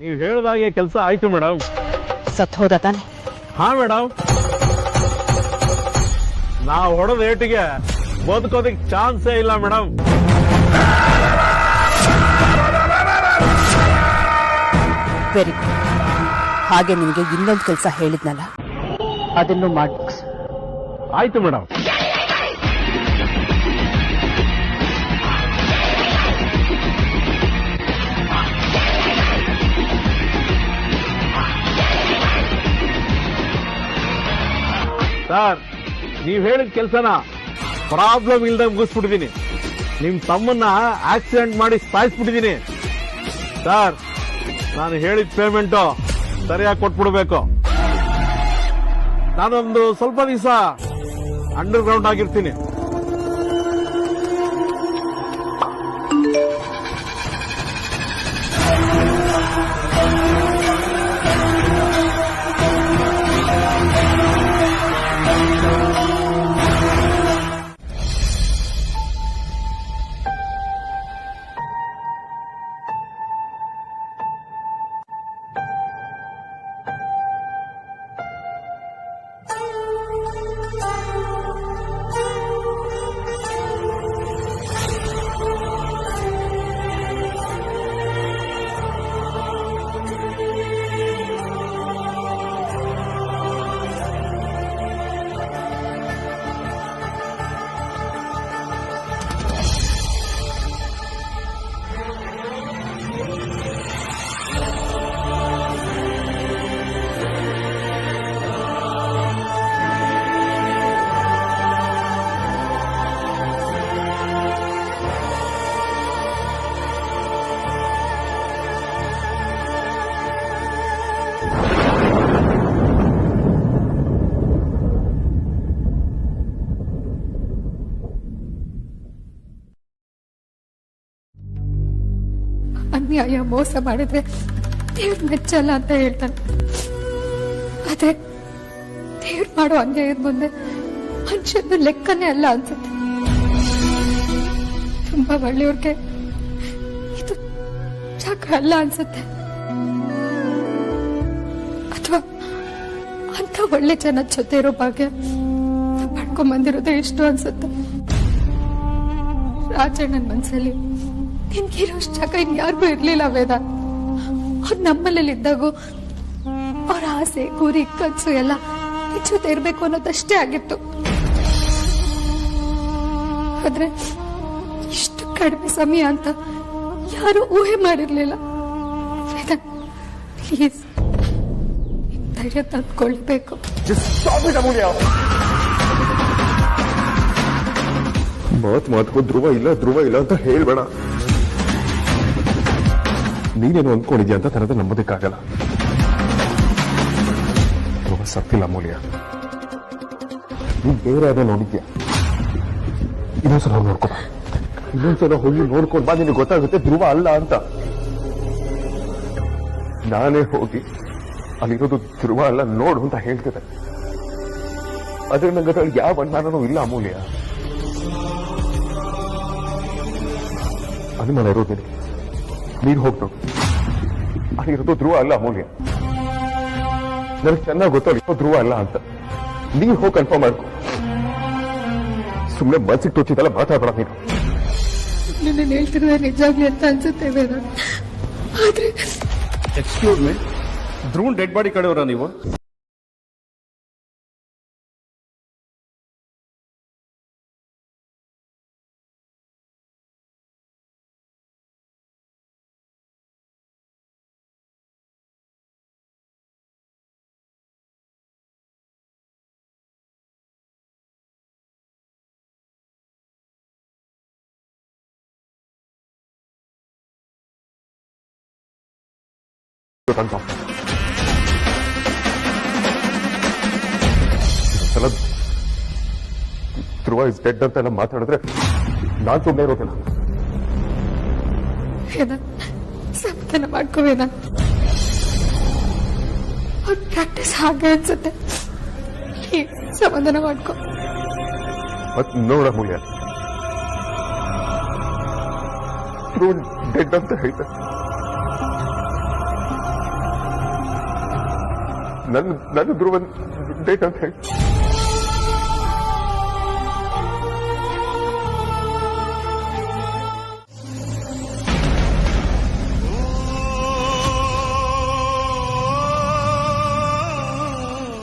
ನೀವು ಹೇಳಿದಾಗೆ ಕೆಲಸ ಆಯ್ತು ಮೇಡಮ್. ಸತ್ ಹೋದ ತಾನೆ? ಹಾ ಮೇಡಮ್, ನಾವು ಹೊಡೆದ ಏಟಿಗೆ ಬದುಕೋದಕ್ಕೆ ಚಾನ್ಸೇ ಇಲ್ಲ ಮೇಡಮ್. Very good. ಹಾಗೆ ನಿಮಗೆ ಇನ್ನೊಂದು ಕೆಲಸ ಹೇಳಿದ್ನಲ್ಲ, ಅದನ್ನು ಮಾಡಿ. ಆಯ್ತು ಮೇಡಮ್. ಸರ್, ನೀವ್ ಹೇಳಿದ ಕೆಲಸನ ಪ್ರಾಬ್ಲಮ್ ಇಲ್ದಂಗೆ ಮುಗಿಸ್ಬಿಟ್ಟಿದೀನಿ. ನಿಮ್ ತಮ್ಮನ್ನ ಆಕ್ಸಿಡೆಂಟ್ ಮಾಡಿ ಸಾಯಿಸ್ಬಿಟ್ಟಿದೀನಿ. ಸರ್, ನಾನು ಹೇಳಿದ ಪೇಮೆಂಟು ಸರಿಯಾಗಿ ಕೊಟ್ಬಿಡ್ಬೇಕು. ನಾನೊಂದು ಸ್ವಲ್ಪ ದಿವಸ ಅಂಡರ್ ಗ್ರೌಂಡ್ ಆಗಿರ್ತೀನಿ. ಅನ್ಯಾಯ ಮೋಸ ಮಾಡಿದ್ರೆ ದೇವ್ರ ಮೆಚ್ಚಲ್ಲ ಅಂತ ಹೇಳ್ತಾನೆ. ಆದ್ರೆ ದೇವ್ರ ಮಾಡೋ ಅನ್ಯಾಯದ ಮುಂದೆ ಮನುಷ್ಯನ ಲೆಕ್ಕನೇ ಅಲ್ಲ ಅನ್ಸುತ್ತೆ. ತುಂಬಾ ಒಳ್ಳೆಯವ್ರಿಗೆ ಇದು ಜಾಗ ಅಲ್ಲ ಅನ್ಸುತ್ತೆ. ಅಥವಾ ಅಂತ ಒಳ್ಳೆ ಜನ ಜೊತೆ ಇರೋ ಭಾಗ್ಯ ಪಡ್ಕೊಂಡ್ ಬಂದಿರೋದೇ ಇಷ್ಟು ಅನ್ಸುತ್ತೆ. ರಾಜಣ್ಣನ ಮನ್ಸಲ್ಲಿ ನಿನ್ಗಿರೋಷ್ಟು ಜಾಗ ಇನ್ಯಾರಿಗೂ ಇರ್ಲಿಲ್ಲ ವೇದ. ಅವ್ರು ನಮ್ಮಲ್ಲಿ ಇದ್ದಾಗೂ ಅವ್ರ ಆಸೆ ಗುರಿ ಕನ್ಸು ಎಲ್ಲ ನಿನ್ ಜೊತೆ ಇರ್ಬೇಕು ಅನ್ನೋದಷ್ಟೇ ಆಗಿತ್ತು. ಆದ್ರೆ ಇಷ್ಟು ಕಡಿಮೆ ಸಮಯ ಅಂತ ಯಾರು ಊಹೆ ಮಾಡಿರ್ಲಿಲ್ಲ. ವೇದ ಪ್ಲೀಸ್ ಧೈರ್ಯ ತಂದ್ಕೊಳ್ಬೇಕು. ಮಾತು ಧ್ರುವ ಇಲ್ಲ ಅಂತ ಹೇಳ್ಬೇಡ. ನೀನೇನು ಅಂದ್ಕೊಂಡಿದ್ಯಾ ಅಂತ ತನದ ನಂಬೋದಕ್ಕಾಗಲ್ಲ. ಧ್ರುವ ಸತ್ತಿಲ್ಲ ಅಮೂಲ್ಯ. ನೀನ್ ಬೇರೆ ಯಾರೋ ನೋಡಿದ್ಯಾ? ಇನ್ನೊಂದ್ಸಲ ನೋಡ್ಕೊ. ಇನ್ನೊಂದ್ಸಲ ಹೋಗಿ ನೋಡ್ಕೊಂಡು ಬಾ, ನಿನಗೆ ಗೊತ್ತಾಗುತ್ತೆ ಧ್ರುವ ಅಲ್ಲ ಅಂತ. ನಾನೇ ಹೋಗಿ ಅಲ್ಲಿರೋದು ಧ್ರುವ ಅಲ್ಲ ನೋಡು ಅಂತ ಹೇಳ್ತಿದ್ದೆ. ಆದ್ರೆ ನಂಗೆ ಅದ್ರಲ್ಲಿ ಯಾವ ಅನುಮಾನನೂ ಇಲ್ಲ ಅಮೂಲ್ಯ. ಅನುಮಾನ ಇರೋದು ನಿನಗೆ. ನೀನು ಹೋಗ್ತು ಅಲ್ಲಿರೋದು ಧ್ರುವ ಅಲ್ಲ ಅಮೂಲ್ಯ. ನನಗೆ ಚೆನ್ನಾಗಿ ಗೊತ್ತಲ್ಲ ಧ್ರುವ ಅಲ್ಲ ಅಂತ. ನೀನು ಹೋಗಿ ಕನ್ಫರ್ಮ್ ಮಾಡ್ಕೊ. ಸುಮ್ಮನೆ ಮನ್ಸಿಗೆ ತೋಚಿದಲ್ಲ ಮಾತಾಡಬೇಡ ನೀನು. ನೀನು ಹೇಳ್ತಿರೋದು ನಿಜಾಗ್ಲಿ ಅಂತ ಅನ್ಸುತ್ತೆ ವೇದ. ಆದ್ರೆ excuse me, Dhruvan dead body ಕಡೆಯವರ ನೀವು? ಧ್ರುವ ಇಸ್ ಡೆಡ್ ಅಂತ ಎಲ್ಲ ಮಾತಾಡಿದ್ರೆ ನಾನ್ ಸುಮ್ಮನೆ ಇರೋದಿಲ್ಲ. ಸಮಾಧಾನ ಮಾಡ್ಕೋ ವೇದ. ಅವ್ರ ಪ್ರಾಕ್ಟೀಸ್ ಹಾಗೆ ಅನ್ಸುತ್ತೆ. ಸಮಾಧಾನ ಮಾಡ್ಕೋ. ಮತ್ ನೋಡ ಮೂಲ್ಯ, ಧ್ರುವ ಡೆಡ್ ಅಂತ ಹೇಳ್ತಾರೆ. ನನ್ನ ಧ್ರುವನ್ ಡೆಡ್ ಅಂತ ಹೇಳಿ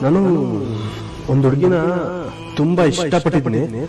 ನಾನು ಒಂದು ಹುಡುಗಿನ ತುಂಬಾ ಇಷ್ಟಪಟ್ಟಿದ್ದೀನಿ.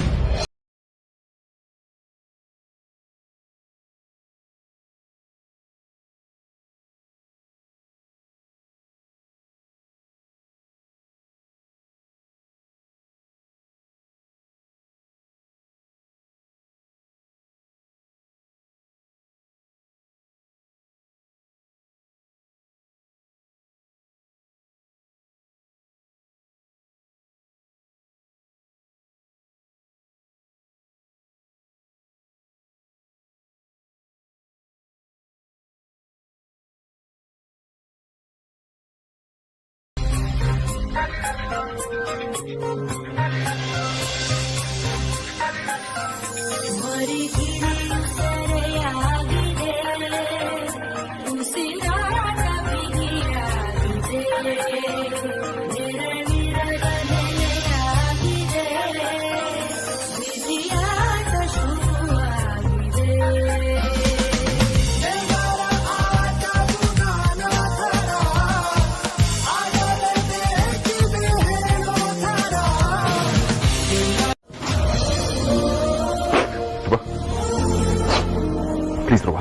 ಪ್ಲೀಸ್ ಧ್ರುವ,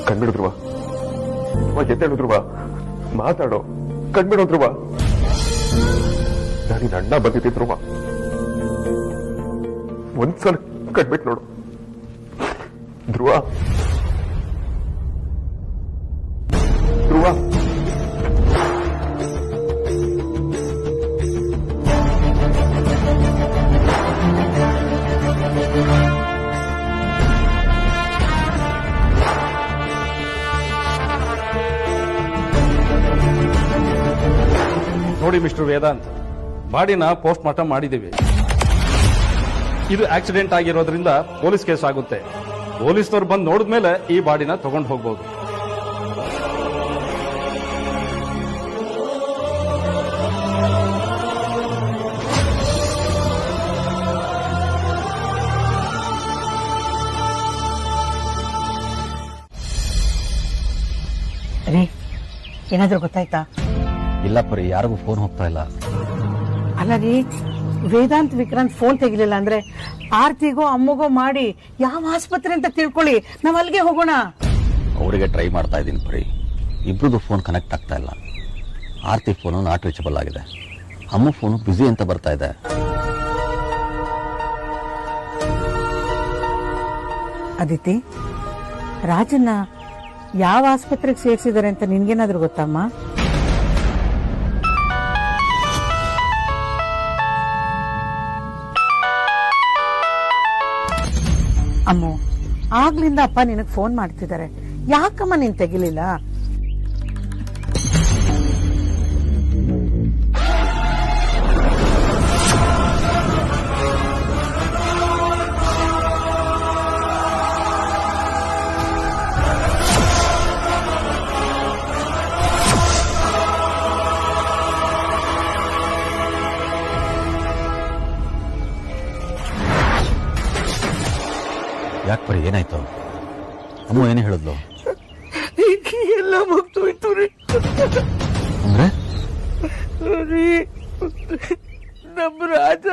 ಕಣ್ಬಿಡು ಧ್ರುವ. ಎದ್ದೇಳು ಧ್ರುವ, ಮಾತಾಡೋ, ಕಣ್ಬಿಡೋ ಧ್ರುವ. ನಾನೀನ ಅಣ್ಣ ಬಂದಿದ್ದೆ ಧ್ರುವ. ಒಂದ್ಸಲ ಕಣ್ಬಿಟ್ಟು ನೋಡು ಧ್ರುವ. ಧ್ರುವ ನೋಡಿ ಮಿಸ್ಟರ್ ವೇದಾಂತ್, ಬಾಡಿನ ಪೋಸ್ಟ್ ಮಾರ್ಟಮ್ ಮಾಡಿದ್ದೀವಿ. ಇದು ಆಕ್ಸಿಡೆಂಟ್ ಆಗಿರೋದ್ರಿಂದ ಪೊಲೀಸ್ ಕೇಸ್ ಆಗುತ್ತೆ. ಪೊಲೀಸ್ನವ್ರು ಬಂದು ನೋಡಿದ್ಮೇಲೆ ಈ ಬಾಡಿನ ತಗೊಂಡು ಹೋಗ್ಬೋದು. ರೀ ಏನಾದ್ರೂ ಗೊತ್ತಾಯ್ತಾ? ಇಲ್ಲ ಪರಿ, ಯಾರಿಗೂ ಫೋನ್ ಹೋಗ್ತಾ ಇಲ್ಲ. ಅಲ್ಲ ರೀ, ವೇದಾಂತ್ ವಿಕ್ರಾಂತ್ ಫೋನ್ ತೆಗಿಲಿಲ್ಲ ಅಂದ್ರೆ ಆರ್ತಿಗೋ ಅಮ್ಮಗೋ ಮಾಡಿ ಯಾವ ಆಸ್ಪತ್ರೆ ಅಂತ ತಿಳ್ಕೊಳ್ಳಿ, ನಾವ್ ಅಲ್ಲಿಗೆ ಹೋಗೋಣ. ಅವರಿಗೆ ಟ್ರೈ ಮಾಡ್ತಾ ಇದ್ದೀನಿ ಪರಿ, ಇಬ್ರದ್ದು ಫೋನ್ ಕನೆಕ್ಟ್ ಆಗ್ತಾ ಇಲ್ಲ. ಆರ್ತಿ ಫೋನು ನಾಟ್ ರೀಚಬಲ್ ಆಗಿದೆ, ಅಮ್ಮ ಫೋನು ಬ್ಯುಸಿ ಅಂತ ಬರ್ತಾ ಇದೆ. ಅದಿತಿ, ರಾಜನ್ನ ಯಾವ ಆಸ್ಪತ್ರೆಗೆ ಸೇರಿಸಿದ್ದಾರೆ ಅಂತ ನಿನ್ಗೇನಾದ್ರೂ ಗೊತ್ತಮ್ಮ? ಅಮ್ಮು, ಆಗ್ಲಿಂದ ಅಪ್ಪ ನಿನಗ್ ಫೋನ್ ಮಾಡ್ತಿದ್ದಾರೆ, ಯಾಕಮ್ಮ ನೀನ್ ತೆಗಿಲಿಲ್ಲ? ಯಾಕೆ ಪರಿ, ಏನಾಯ್ತು? ಅಮ್ಮ ಏನೇ ಹೇಳಿದ್ಲು? ಎಲ್ಲ ಮುಗ್ದೋಯ್ತು ರೀ. ಅಂದ್ರೆ ನಮ್ಮ ರಾಜ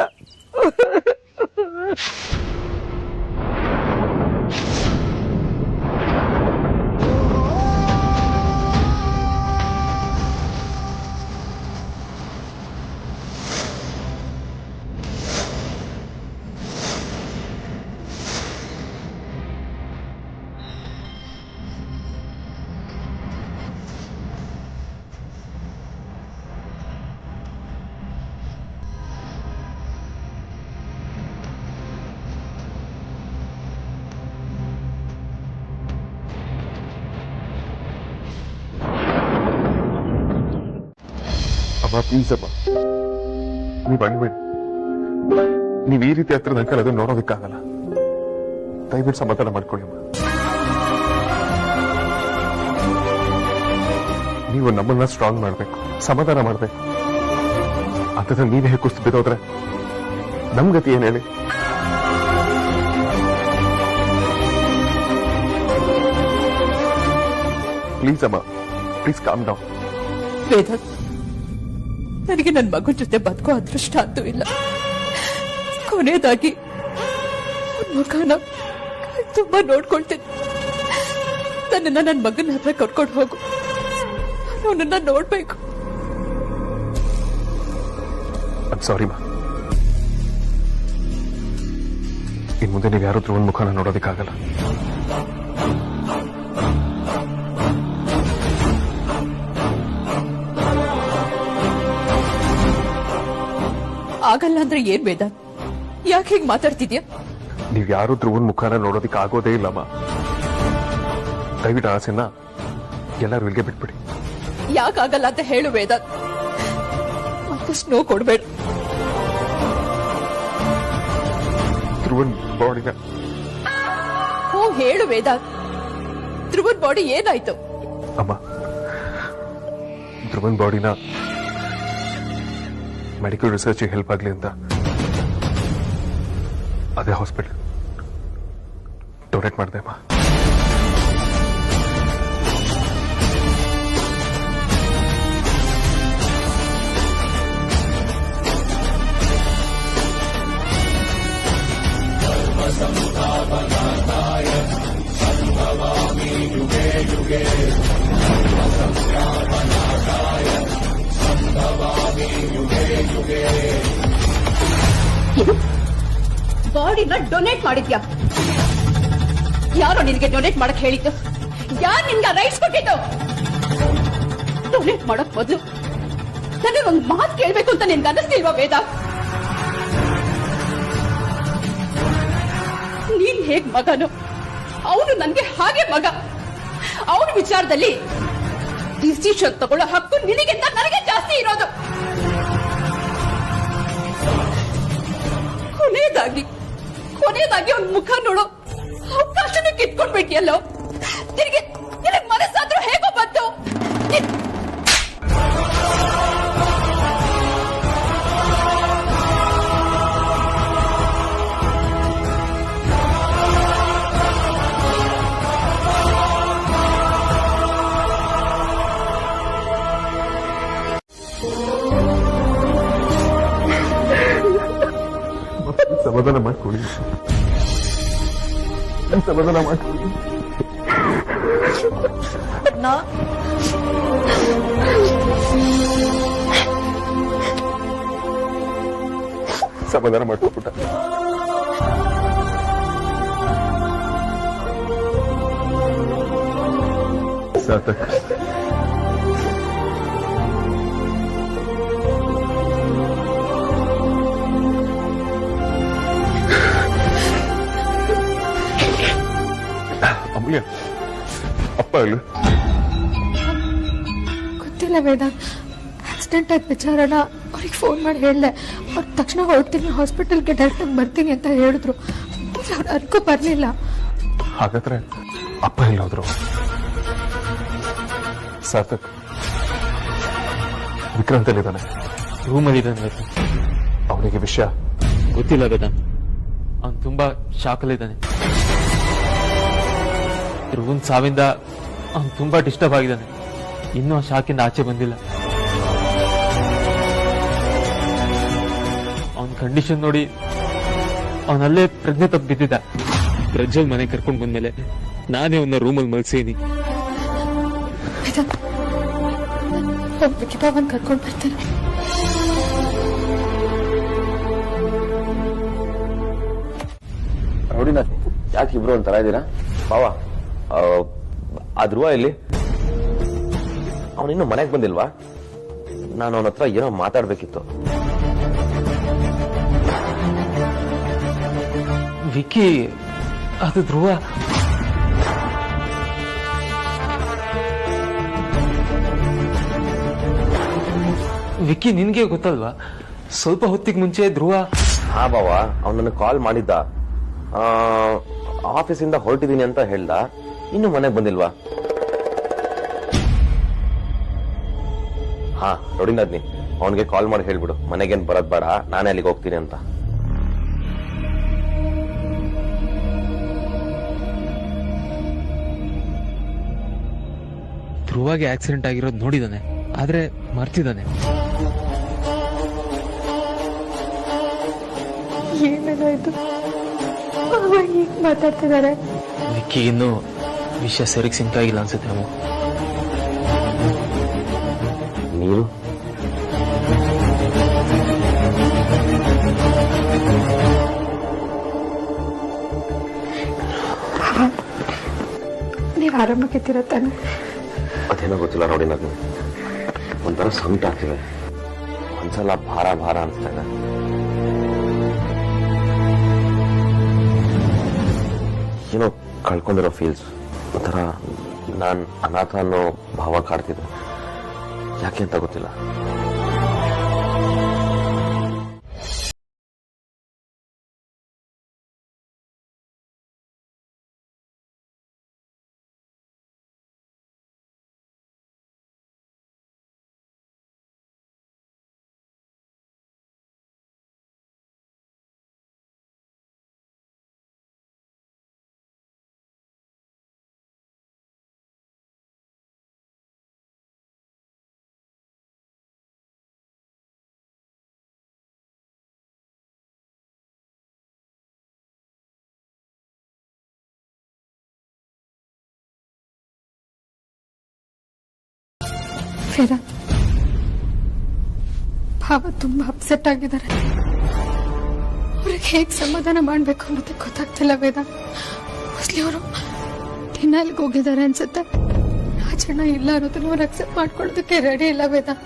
ಪ್ಲೀಸ್ ಅಪ್ಪ, ನೀವ್ ಅಳ್ಬೇಡಿ. ನೀವ್ ಈ ರೀತಿ ಹತ್ರ ನನ್ನ ಕೈಲಿ ಅದನ್ನ ನೋಡೋದಕ್ಕಾಗಲ್ಲ. ದಯವಿಟ್ಟು ಸಮಾಧಾನ ಮಾಡ್ಕೊಳ್ಳಿ ಅಮ್ಮ. ನೀವು ನಮ್ಮನ್ನ ಸ್ಟ್ರಾಂಗ್ ಮಾಡ್ಬೇಕು, ಸಮಾಧಾನ ಮಾಡ್ಬೇಕು. ಅಂತಂದ್ರೆ ನೀವೇ ಹೇಗೆ ಕುಸ್ತು ಬಿದ್ದೋದ್ರೆ ನಮ್ ಗತಿ ಏನ್ ಹೇಳಿ? ಪ್ಲೀಸ್ ಅಮ್ಮ, ಪ್ಲೀಸ್ ಕಾಮ್ ಡೌನ್. ವೇದಾಂತ್, ನನಗೆ ನನ್ನ ಮಗನ ಜೊತೆ ಬದುಕೋ ಅದೃಷ್ಟ ಅಂತೂ ಇಲ್ಲ. ಕೊನೆಯದಾಗಿ ಮುಖನ ತುಂಬಾ ನೋಡ್ಕೊಳ್ತೀನಿ. ನನ್ನನ್ನ ನನ್ನ ಮಗನ ಹತ್ರ ಕರ್ಕೊಂಡು ಹೋಗು, ಅವನನ್ನ ನೋಡ್ಬೇಕು. ಸಾರಿ ಮಾ, ಇನ್ ಮುಂದೆ ನೀವು ಯಾರು ಧ್ರುವನ್ ಮುಖನ ನೋಡೋದಕ್ಕಾಗಲ್ಲ. ಆಗಲ್ಲ ಅಂದ್ರೆ ಏನ್ ವೇದಾಂತ್, ಯಾಕೆ ಹೀಗೆ ಮಾತಾಡ್ತಿದ್ಯಾ? ನೀವ್ ಯಾರು ಧ್ರುವನ್ ಮುಖಾನ ನೋಡೋದಿಕ್ ಆಗೋದೇ ಇಲ್ಲಮ್ಮ. ದಯವಿಟ್ಟು ಆಸೆನ ಎಲ್ಲರೂ ಇಲ್ಲಿಗೆ ಬಿಟ್ಬಿಡಿ. ಯಾಕಾಗಲ್ಲ ಅಂತ ಹೇಳು ವೇದಾಂತ್, ಮತ್ತಷ್ಟು ನೋವು ಕೊಡ್ಬೇಡ. ಧ್ರುವನ್ ಬಾಡಿನ ಹೇಳು ವೇದಾಂತ್, ಧ್ರುವನ್ ಬಾಡಿ ಏನಾಯ್ತು? ಅಮ್ಮ, ಧ್ರುವನ್ ಬಾಡಿನ ಮೆಡಿಕಲ್ ರಿಸರ್ಚ್ ಹೆಲ್ಪ್ ಆಗ್ಲಿ ಅಂತ ಅದೇ ಹಾಸ್ಪಿಟಲ್ ಡೊನೇಟ್ ಮಾಡಿದೆ ಅಮ್ಮ. ಬಾಡಿನ ಡೊನೇಟ್ ಮಾಡಿದ್ಯಾ? ಯಾರೋ ನಿನ್ಗೆ ಡೊನೇಟ್ ಮಾಡಕ್ ಹೇಳಿದ್ದು? ಯಾರು ನಿನ್ಗೆ ರೈಟ್ಸ್ ಕೊಟ್ಟಿದ್ದು? ಡೊನೇಟ್ ಮಾಡಕ್ ಮೊದಲು ನನಗೆ ಒಂದು ಮಾತು ಕೇಳ್ಬೇಕು ಅಂತ ನಿನ್ಗೆ ಅನ್ನಿಸ್ತಿಲ್ವಾ ವೇದ? ನೀನ್ ಹೇಗ್ ಮಗನು, ಅವನು ನನ್ಗೆ ಹಾಗೆ ಮಗ. ಅವನ ವಿಚಾರದಲ್ಲಿ ಡಿಸಿಷನ್ ತಗೊಳ್ಳೋ ಹಕ್ಕು ನಿನಗಿಂತ ನನಗೆ ಜಾಸ್ತಿ ಇರೋದು. ಕೊನೆಯದಾಗಿ ಅವ್ನ ಮುಖ ನೋಡೋ ಅವಕಾಶನ ಕಿತ್ಕೊಂಡ್ಬಿಟ್ಟಿಯಲ್ಲೋ. ನಿನಗೆ ಮನಸ್ಸಾದ್ರೂ ಹೇಗೋ ಬಂತು? ಸಮಾಧಾನ ಮಾಡ್ಕೊಳ್ಳಿ, ಸಮಾಧಾನ ಮಾಡ್ಕೊಳ್ಳಿ. ಸಮಾಧಾನ ಮಾಡ್ಕೊಬಿಟ್ಟ. ಸಾರ್ಥಕ್, ಅಮೂಲ್ಯ, ಅಪ್ಪ ಇಲ್ಲ? ಗೊತ್ತಿಲ್ಲ ವೇದಾಂತ್, ಆಕ್ಸಿಡೆಂಟ್ ಆದ ವಿಚಾರನ ಅವ್ರಿಗೆ ಫೋನ್ ಮಾಡಿ ಹೇಳಿದೆ. ಅವ್ರು ತಕ್ಷಣ ಹೊರಡ್ತೀನಿ, ಹಾಸ್ಪಿಟಲ್ಗೆ ಡೈರೆಕ್ಟಾಗಿ ಬರ್ತೀನಿ ಅಂತ ಹೇಳಿದ್ರು. ಅವ್ರು ಅದಕ್ಕೂ ಬರಲಿಲ್ಲ. ಹಾಗಾದ್ರೆ ಅಪ್ಪ ಇಲ್ಲ ಹೋದ್ರು? ಸಾರ್ಥಕ್, ವಿಕ್ರಾಂತ್ ಎಲ್ಲಿದ್ದಾನೆ? ರೂಮಲ್ಲಿ ಇದ್ದಾನೆ. ಅವನಿಗೆ ವಿಷಯ ಗೊತ್ತಿಲ್ಲ ವೇದಾಂತ್, ಅವನು ತುಂಬಾ ಶಾಕಲ್ಲಿದ್ದಾನೆ. ಧ್ರುವನ್ ಸಾವಿಂದ ಅವನು ತುಂಬಾ ಡಿಸ್ಟರ್ಬ್ ಆಗಿದ್ದಾನೆ. ಇನ್ನೂ ಆ ಶಾಕಿಂದ ಆಚೆ ಬಂದಿಲ್ಲ. ಅವನ ಕಂಡೀಷನ್ ನೋಡಿ ಅವನಲ್ಲೇ ಪ್ರಜ್ಞೆ ತಪ್ಪು ಬಿದ್ದಿದ್ದ. ಪ್ರಜ್ವಲ್ ಮನೆ ಕರ್ಕೊಂಡು ಬಂದ್ಮೇಲೆ ನಾನೇ ಅವನ್ನ ರೂಮಲ್ಲಿ ಮಲ್ಸೀನಿ. ಹೋಗ್ಬೇಕಿದ್ದ ಅವನ್ ಕರ್ಕೊಂಡು ಬರ್ತೀನಿ. ನೋಡಿ, ಯಾಕೆ ಇಬ್ರು ಒಂಥರ ಇದ್ದೀರಾ? ಬಾವಾ, ಆ ಧ್ರುವ ಇಲ್ಲಿ? ಅವನಿನ್ನೂ ಮನೆಗೆ ಬಂದಿಲ್ವಾ? ನಾನು ಅವನ ಹತ್ರ ಏನೋ ಮಾತಾಡ್ಬೇಕಿತ್ತು. ವಿಕ್ಕಿ, ಅದು ಧ್ರುವ. ವಿಕ್ಕಿ, ನಿನ್ಗೆ ಗೊತ್ತಲ್ವಾ? ಸ್ವಲ್ಪ ಹೊತ್ತಿಗೆ ಮುಂಚೆ ಧ್ರುವ. ಹಾ ಬಾವ, ಅವನು ನನಗೆ ಕಾಲ್ ಮಾಡಿದ್ದ. ಆಫೀಸಿಂದ ಹೊರಟಿದ್ದೀನಿ ಅಂತ ಹೇಳ್ದ. ಇನ್ನು ಮನೆಗೆ ಬಂದಿಲ್ವಾ? ಹಾ ನೋಡಿ ನದ್ನಿ, ಅವನಿಗೆ ಕಾಲ್ ಮಾಡಿ ಹೇಳ್ಬಿಡು ಮನೆಗೇನ್ ಬರೋದ್ ಬೇಡ, ನಾನೇ ಅಲ್ಲಿಗೆ ಹೋಗ್ತೀನಿ ಅಂತ. ಧ್ರುವಾಗೆ ಆಕ್ಸಿಡೆಂಟ್ ಆಗಿರೋದು ನೋಡಿದಾನೆ, ಆದ್ರೆ ಮರ್ತಿದ್ದಾನೆ. ಏನೆಲ್ಲ ಇದು? ಈಗ ಮಾತಾಡ್ತಿದ್ದಾರೆ. ವಿಕ್ಕಿ ಇನ್ನು ವಿಷಯ ಸರಿಗೆ ಸಿಂಕ್ ಆಗಿಲ್ಲ ಅನ್ಸುತ್ತೆ. ನಾವು ನೀರು ನೀವ್ ಆರಾಮಾಗಿದ್ದೀರ ತಾನೆ? ಅದೇನೋ ಗೊತ್ತಿಲ್ಲ ನೋಡಿ, ನಾನು ಒಂಥರ ಸಂಕಟ ಆಗ್ತಿದೆ. ಒಂದ್ಸಲ ಭಾರ ಭಾರ ಅನ್ಸ್ತಾ ಇದೆ. ಏನೋ ಕಳ್ಕೊಂಡಿರೋ ಫೀಲ್ಸ್, ಒಂಥರ ನಾನ್ ಅನಾಥ ಅನ್ನೋ ಭಾವ ಕಾಡ್ತಿದೆ. ಯಾಕೆ ಅಂತ ಗೊತ್ತಿಲ್ಲ. ವೇದಾಂತ್, ಭಾವ ತುಂಬಾ ಅಪ್ಸೆಟ್ ಆಗಿದ್ದಾರೆ. ಅವ್ರಿಗೆ ಹೇಗ್ ಸಮಾಧಾನ ಮಾಡ್ಬೇಕು ಅನ್ನೋದಕ್ಕೆ ಗೊತ್ತಾಗ್ತಿಲ್ಲ ವೇದಾಂತ್. ಮೋಸ್ಟ್ಲಿ ಅವರು ಡಿನ್ನಲ್ಗೆ ಹೋಗಿದ್ದಾರೆ ಅನ್ಸುತ್ತೆ. ರಾಜಣ್ಣ ಇಲ್ಲ ಅನ್ನೋದನ್ನ ಅವ್ರು ಅಕ್ಸೆಪ್ಟ್ ಮಾಡ್ಕೊಳ್ಳೋದಕ್ಕೆ ರೆಡಿ ಇಲ್ಲ ವೇದಾಂತ್.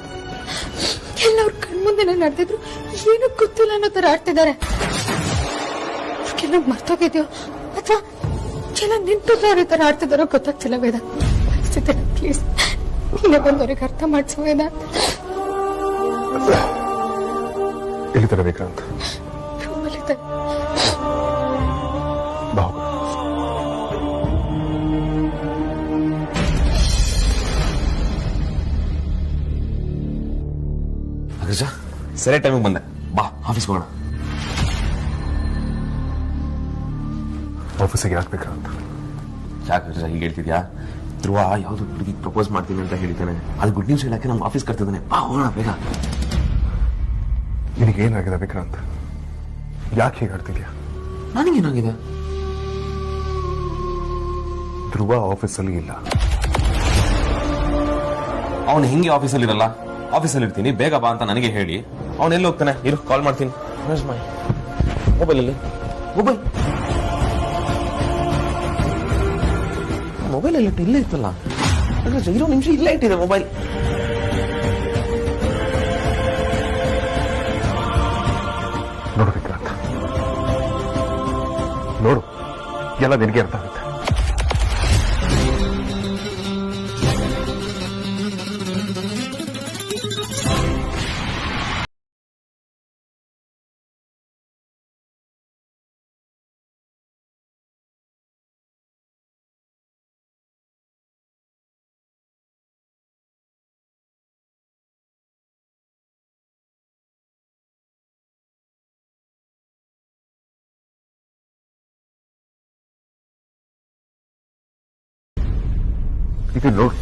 ಎಲ್ಲ ಅವ್ರ ಕಣ್ಮುಂದೆನೆ ನಡೆದಿದ್ರು ಏನೂ ಗೊತ್ತಿಲ್ಲ ಅನ್ನೋ ತರ ಆಡ್ತಿದ್ದಾರೆ. ಅವ್ರಿಗೆಲ್ಲ ಮರ್ತೋಗಿದ್ಯೋ ಅಥವಾ ಎಲ್ಲ ನಿಂತಿದ್ದವ್ರ ತರ ಆಡ್ತಿದ್ದಾರೋ ಗೊತ್ತಾಗ್ತಿಲ್ಲ ವೇದಾಂತ್. ಪ್ಲೀಸ್ ನೀನೇ ಬಂದವ್ರಿಗೆ ಅರ್ಥ ಮಾಡಿಸು ವೇದಾಂತ್. ಎಲ್ಲಿದ್ದಾರೆ ವಿಕ್ರಾಂತ್? ರೂಮಲ್ಲಿದ್ದಾರೆ. ಅಗ್ರಜ, ಸರಿ ಟೈಮಿಗೆ ಬಂದೆ. ಬಾ, ಆಫೀಸ್ಗೆ ಹೋಗೋಣ. ಆಫೀಸಿಗೆ ಯಾಕೆ ವಿಕ್ರಾಂತ್? ಯಾಕೆ ಅಗ್ರಜ ಹೀಗೆ ಹೇಳ್ತಿದ್ಯಾ? ಧ್ರುವ ಯಾವ್ದು ಹುಡುಗಿ ಪ್ರಪೋಸ್ ಮಾಡ್ತೀನಿ ಅಂತ ಹೇಳಿದ್ದಾನೆ. ಅದು ಗುಡ್ ನ್ಯೂಸ್ ಹೇಳಕ್ಕೆ ನಮ್ಗೆ ಆಫೀಸ್ ಕರ್ತಿದ್ದಾನೆ. ಬಾ ಹೋಗೋಣ ಬೇಗ. ನಿನಗೇನಾಗಿದೆ ವಿಕ್ರಾಂತ್? ಯಾಕೆ ಹೀಗೆ ಆಡ್ತಿದ್ಯಾ? ನನಗೇನಾಗಿದೆ? ಧ್ರುವ ಆಫೀಸಲ್ಲಿ ಇಲ್ಲ. ಅವನು ಹಿಂಗೆ ಆಫೀಸಲ್ಲಿ ಇರಲ್ಲ. ಆಫೀಸಲ್ಲಿ ಇರ್ತೀನಿ, ಬೇಗ ಬಾ ಅಂತ ನನಗೆ ಹೇಳಿ ಅವನು ಎಲ್ಲಿ ಹೋಗ್ತಾನೆ? ಇರು, ಕಾಲ್ ಮಾಡ್ತೀನಿ. ಮೊಬೈಲ್ ಅಲ್ಲಿ ಮೊಬೈಲ್ ಎಲ್ಲ ಇಲ್ಲೇ ಇತ್ತಲ್ಲ. ಇರೋ ನಿಮಿಷ ಇಲ್ಲೇ ಇಟ್ಟಿದೆ ಮೊಬೈಲ್. ನೋಡು ವಿಕ್ರಾಂತ್, ನೋಡು, ಎಲ್ಲ ನಿನಗೆ ಅರ್ಥ ಆಗುತ್ತೆ. ಇದು ನೋಡು,